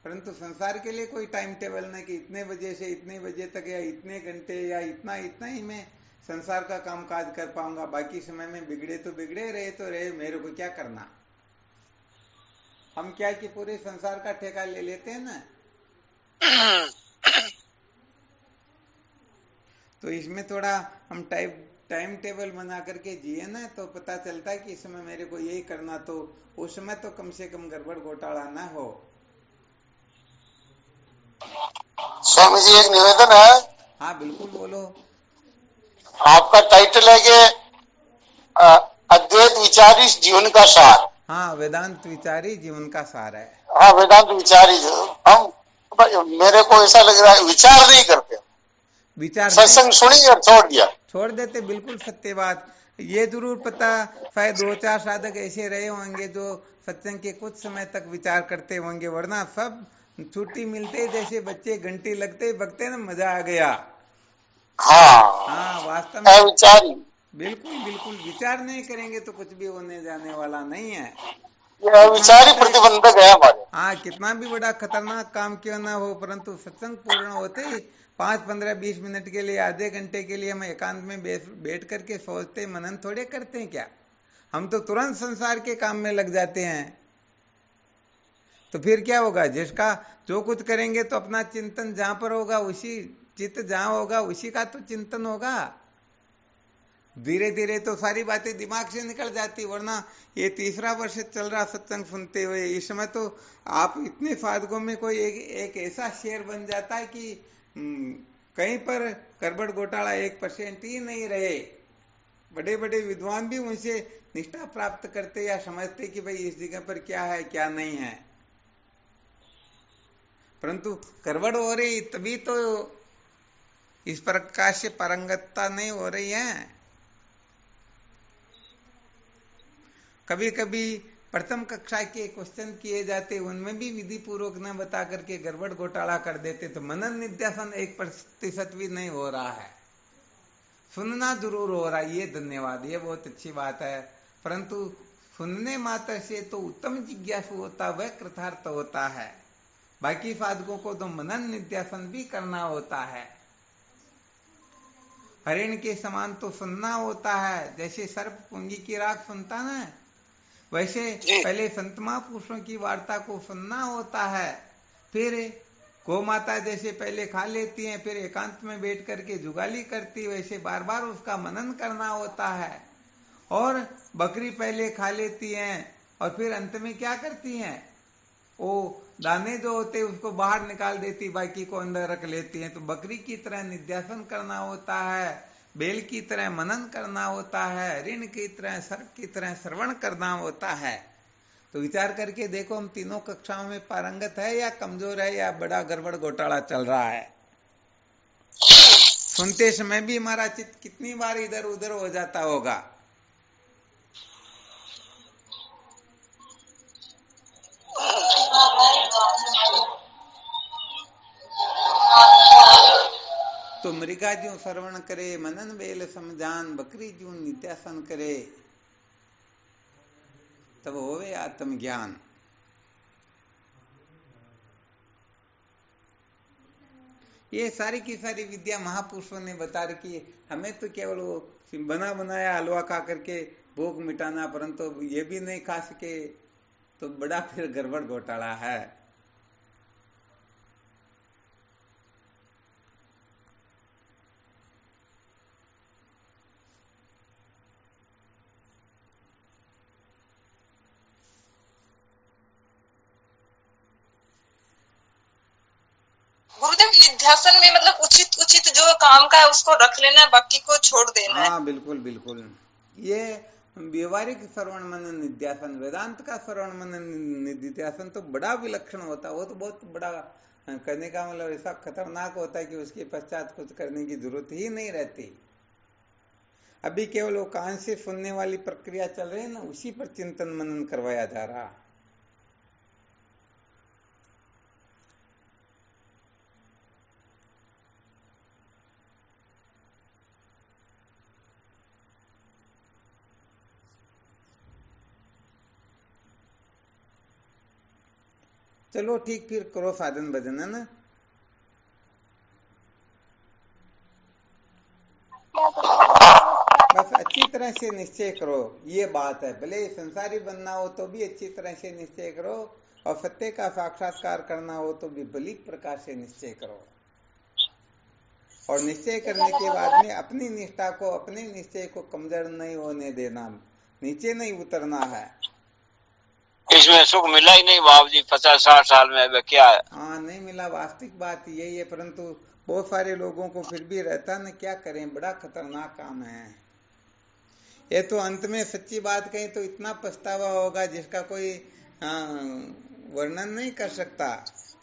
A: परंतु संसार के लिए कोई टाइम टेबल नहीं कि इतने बजे से इतने बजे तक या इतने घंटे या इतना ही मैं संसार का काम काज कर पाऊंगा, बाकी समय में बिगड़े तो बिगड़े, रहे तो रहे, मेरे को क्या करना। हम क्या कि पूरे संसार का ठेका ले लेते हैं ना। तो इसमें थोड़ा हम टाइम टेबल बना करके जिए ना तो पता चलता है कि इस समय मेरे को यही करना, तो उस समय तो कम से कम गड़बड़ घोटाला ना हो।
G: स्वामी जी एक निवेदन है।
A: हाँ बिल्कुल बोलो।
G: आपका टाइटल है कि अद्वैत विचारी जीवन का सार।
A: हाँ, वेदांत विचारी जीवन का सार है।
G: हाँ, वेदांत विचारी। हम मेरे को ऐसा लग रहा है विचार नहीं करते,
A: विचार
G: सत्संग सुनी और छोड़
A: देते। बिल्कुल सत्य बात। ये जरूर पता शायद 2-4 साधक ऐसे रहे होंगे जो सत्संग के कुछ समय तक विचार करते होंगे, वरना सब छुट्टी मिलते जैसे बच्चे घंटी लगते बगते ना मजा आ गया। हाँ वास्तव में
G: विचारी।
A: बिल्कुल विचार नहीं करेंगे तो कुछ भी होने जाने वाला नहीं है।
G: विचारी प्रतिबंधक है हमारे।
A: हाँ, कितना भी बड़ा खतरनाक काम क्यों ना हो, परंतु सत्संग पूर्ण होते ही 5, 15, 20 मिनट के लिए, आधे घंटे के लिए हम एकांत में बैठ करके सोचते मनन थोड़े करते हैं क्या। हम तो तुरंत संसार के काम में लग जाते हैं। तो फिर क्या होगा, जिसका जो कुछ करेंगे तो अपना चिंतन जहां पर होगा उसी चित्त जहां होगा उसी का तो चिंतन होगा। धीरे धीरे तो सारी बातें दिमाग से निकल जाती, वरना ये 3रा वर्ष चल रहा सत्संग सुनते हुए, इस समय तो आप इतने साधकों में कोई एक ऐसा शेयर बन जाता है कि कहीं पर गड़बड़ घोटाला 1% ही नहीं रहे। बड़े बड़े विद्वान भी उनसे निष्ठा प्राप्त करते या समझते कि भाई इस जगह पर क्या है क्या नहीं है, परंतु गड़बड़ हो रही तभी तो इस प्रकार से पारंगतता नहीं हो रही है। कभी कभी प्रथम कक्षा के क्वेश्चन किए जाते, उनमें भी विधि पूर्वक न बता करके गड़बड़ घोटाला कर देते, तो मनन निध्यासन 1% भी नहीं हो रहा है। सुनना जरूर हो रहा है, ये धन्यवाद, ये बहुत अच्छी बात है, परंतु सुनने मात्र से तो उत्तम जिज्ञासु होता वह कृतार्थ होता है। बाकी साधकों को तो मनन निध्यासन भी करना होता है। हरिण के समान तो सुनना होता है, जैसे सर्प पुंगी की राख सुनता ना, वैसे पहले संत महापुरुषों की वार्ता को सुनना होता है। फिर गौ माता जैसे पहले खा लेती हैं, फिर एकांत में बैठ करके जुगाली करती, वैसे बार बार उसका मनन करना होता है। और बकरी पहले खा लेती हैं और फिर अंत में क्या करती हैं, वो दाने जो होते उसको बाहर निकाल देती, बाकी को अंदर रख लेती हैं। तो बकरी की तरह निध्यासन करना होता है, बेल की तरह मनन करना होता है, ऋण की तरह सर्प की तरह श्रवण करना होता है। तो विचार करके देखो हम तीनों कक्षाओं में पारंगत है या कमजोर है या बड़ा गड़बड़ घोटाला चल रहा है। सुनते समय भी हमारा चित्त कितनी बार इधर उधर हो जाता होगा। तो मृगा ज्यों श्रवण करे, मनन बेल समझान, बकरी ज्यों नित्यासन करे, तब होवे आत्मज्ञान। ये सारी की सारी विद्या महापुरुषों ने बता रखी। हमें तो केवल वो बना बनाया हलवा खा करके भूख मिटाना, परंतु ये भी नहीं खा सके तो बड़ा फिर गड़बड़ घोटाला है।
B: गुरुदेव निध्यासन में मतलब उचित जो काम का है उसको रख लेना, बाकी को छोड़ देना है।
A: हाँ बिल्कुल बिल्कुल, ये व्यवहारिक श्रवण मनन निध्यासन, वेदांत का श्रवण मनन निध्यासन तो बड़ा विलक्षण होता है। वो तो बहुत बड़ा करने का मतलब ऐसा खतरनाक होता है कि उसके पश्चात कुछ करने की जरूरत ही नहीं रहती। अभी केवल वो कान से सुनने वाली प्रक्रिया चल रही है ना, उसी पर चिंतन मनन करवाया जा रहा। चलो ठीक, फिर करो साधन भजन, है ना। बस अच्छी तरह से निश्चय करो, ये बात है। भले संसारी बनना हो तो भी अच्छी तरह से निश्चय करो, और सत्य का साक्षात्कार करना हो तो भी भली प्रकार से निश्चय करो। और निश्चय करने के बाद में अपनी निष्ठा को, अपने निश्चय को कमजोर नहीं होने देना, नीचे नहीं उतरना है।
F: इसमें सुख मिला ही नहीं बाबू जी 50-60 साल में, अब क्या है?
A: हाँ, नहीं मिला, वास्तविक बात यही है। परंतु बहुत सारे लोगों को फिर भी रहता न, क्या करें, बड़ा खतरनाक काम है ये। तो अंत में सच्ची बात कहें तो इतना पछतावा होगा जिसका कोई वर्णन नहीं कर सकता,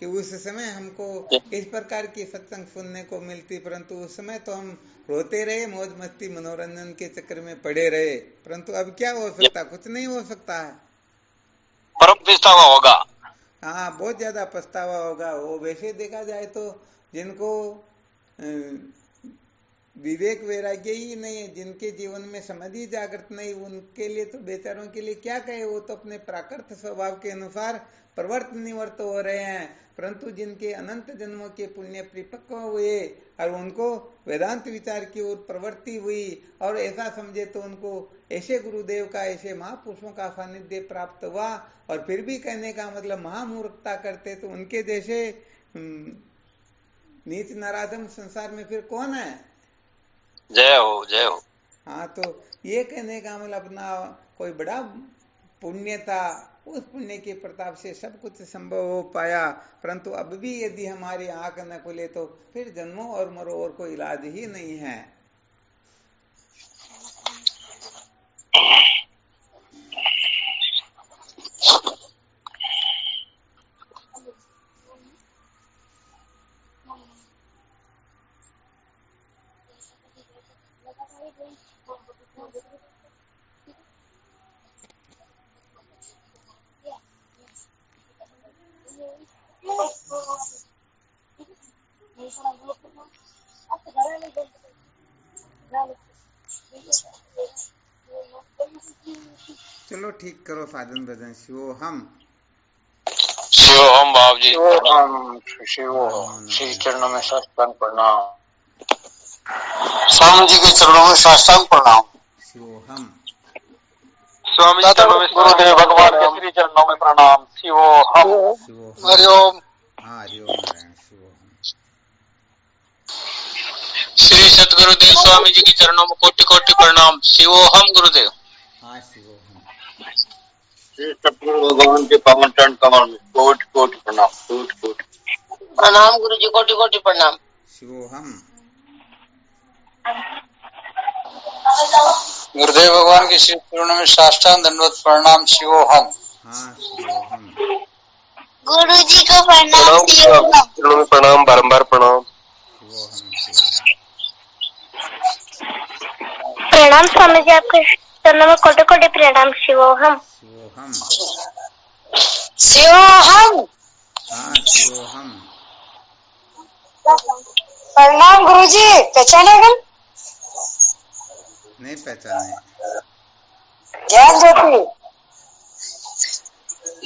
A: कि उस समय हमको इस प्रकार की सत्संग सुनने को मिलती, परंतु उस समय तो हम रोते रहे, मौज मस्ती मनोरंजन के चक्कर में पड़े रहे। परंतु अब क्या हो सकता, कुछ नहीं हो सकता है।
F: परम पछतावा होगा।
A: हाँ, बहुत ज्यादा पछतावा होगा। वो वैसे देखा जाए तो जिनको विवेक वैराग्य ही नहीं है, जिनके जीवन में समाधि जागृत नहीं, उनके लिए तो बेचारों के लिए क्या कहे, वो तो अपने प्राकृत स्वभाव के अनुसार प्रवर्त निवर्त हो रहे हैं। परंतु जिनके अनंत जन्मों के पुण्य परिपक्व हुए और उनको वेदांत विचार की ओर प्रवृत्ति हुई, और ऐसा समझे तो उनको ऐसे गुरुदेव का, ऐसे महापुरुषों का सानिध्य प्राप्त हुआ, और फिर भी कहने का मतलब महामूर्खता करते, तो उनके जैसे नीच नराधम संसार में फिर कौन है।
F: जय हो, जय हो।
A: हाँ, तो ये कहने का मतलब अपना कोई बड़ा पुण्य था, उस पुण्य के प्रताप से सब कुछ संभव हो पाया। परंतु अब भी यदि हमारी आंख न खुले तो फिर जन्मों और मरो और कोई इलाज ही नहीं है। चलो ठीक, करो साधन भजन। शिवोहम,
F: शिवोहम बाबू जी।
C: शिवोहम। श्री चरणों में साष्टांग प्रणाम। स्वामी जी के चरणों में साष्टांग प्रणाम।
A: शिवोहम।
C: स्वामी जी चरणों में, गुरुदेव भगवान के श्री चरणों में प्रणाम। शिवोहम।
E: हरिओम।
A: हाँ, हरिओम नारायण। शिवोहम।
F: श्री सतगुरुदेव स्वामी जी के चरणों में कोटि कोटि प्रणाम। शिवोहम गुरुदेव।
A: हाँ, शिवोहम।
C: श्री सतगुरु भगवान के पावन चरण कमल में कोटि कोटि प्रणाम, कोटि कोटि
E: प्रणाम गुरु जी, कोटि कोटि प्रणाम।
A: शिवोहम।
C: गुरुदेव भगवान के श्री चरणों में साष्टांग दंडवत प्रणाम। शिवोहम।
A: हाँ, शिवोहम।
D: गुरु जी को प्रणाम।
C: चरणों में प्रणाम, बारंबार प्रणाम।
A: शिवोहम।
D: प्रणाम स्वामी जी, आपके चरणों में कोटि कोटि प्रणाम। शिवोहम।
A: शिवोहम।
D: शिवोहम।
A: हाँ, शिवोहम।
D: प्रणाम गुरु जी, पहचानेगा?
A: नहीं पहचाने।
D: ज्ञान ज्योति।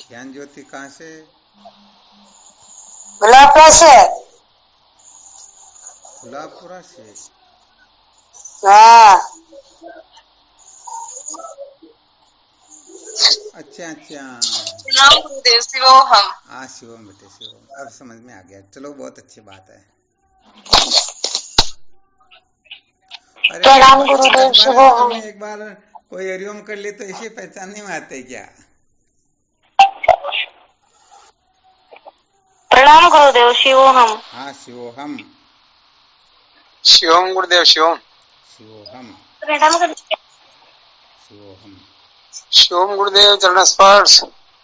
A: ज्ञान ज्योति कहाँ से?
D: गुलाबपुरा से।
A: गुलाबपुरा से।
D: हाँ।
A: अच्छा अच्छा।
B: प्रणाम गुरुदेव। शिवोहम।
A: हाँ, शिवम बेटे, शिवम, अब समझ में आ गया। चलो, बहुत अच्छी बात है। अरे
D: प्रणाम गुरुदेव। शिवोहम।
A: एक बार कोई हरिओम कर ले तो इसे पहचानने में आते क्या?
D: प्रणाम गुरुदेव। शिवोहम।
A: हाँ, शिवोहम।
C: शिवम गुरुदेव। शिवम।
A: शिवोहम।
D: प्रणाम गुरुदेव।
A: शिवोहम।
E: शिवम गुरुदेव चरण स्पर्श।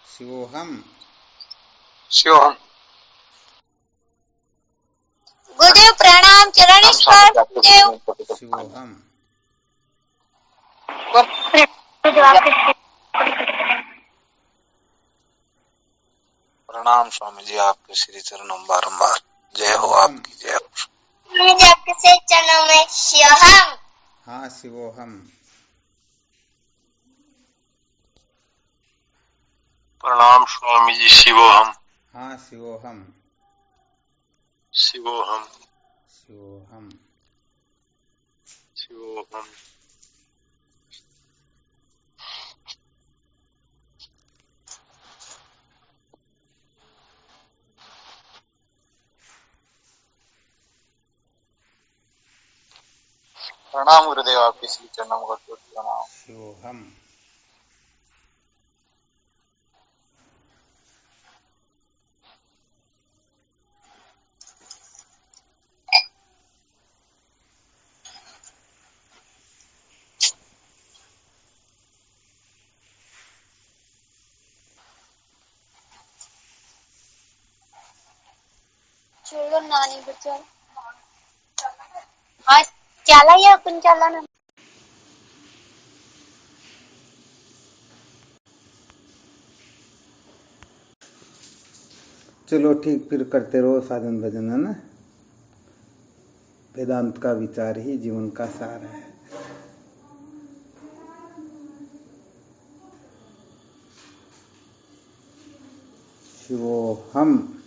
A: शिवोहम।
E: शिवम।
B: गुरुदेव प्रणाम, चरण स्पर्श गुरुदेव।
A: शिवोहम।
H: प्रणाम स्वामी जी, आपके श्री चरणों बारंबार जय हो, आपकी जय हो।
D: मुझे आपके चरणों में शिवोहम।
A: हाँ शिवोहम।
H: प्रणाम स्वामी जी, शिवोहम।
A: हाँ शिवोहम।
H: शिवोहम।
A: शिवोहम।
H: शिवोहम। प्रणाम गुरुदेव, आपके श्री चरणों में प्रणाम।
A: शिवोहम।
D: चलो नानी बच्चा हाँ चला या अपन चला ना।
A: चलो ठीक, फिर करते रहो साधन भजन, है ना। वेदांत का विचार ही जीवन का सार है। शिवोहम।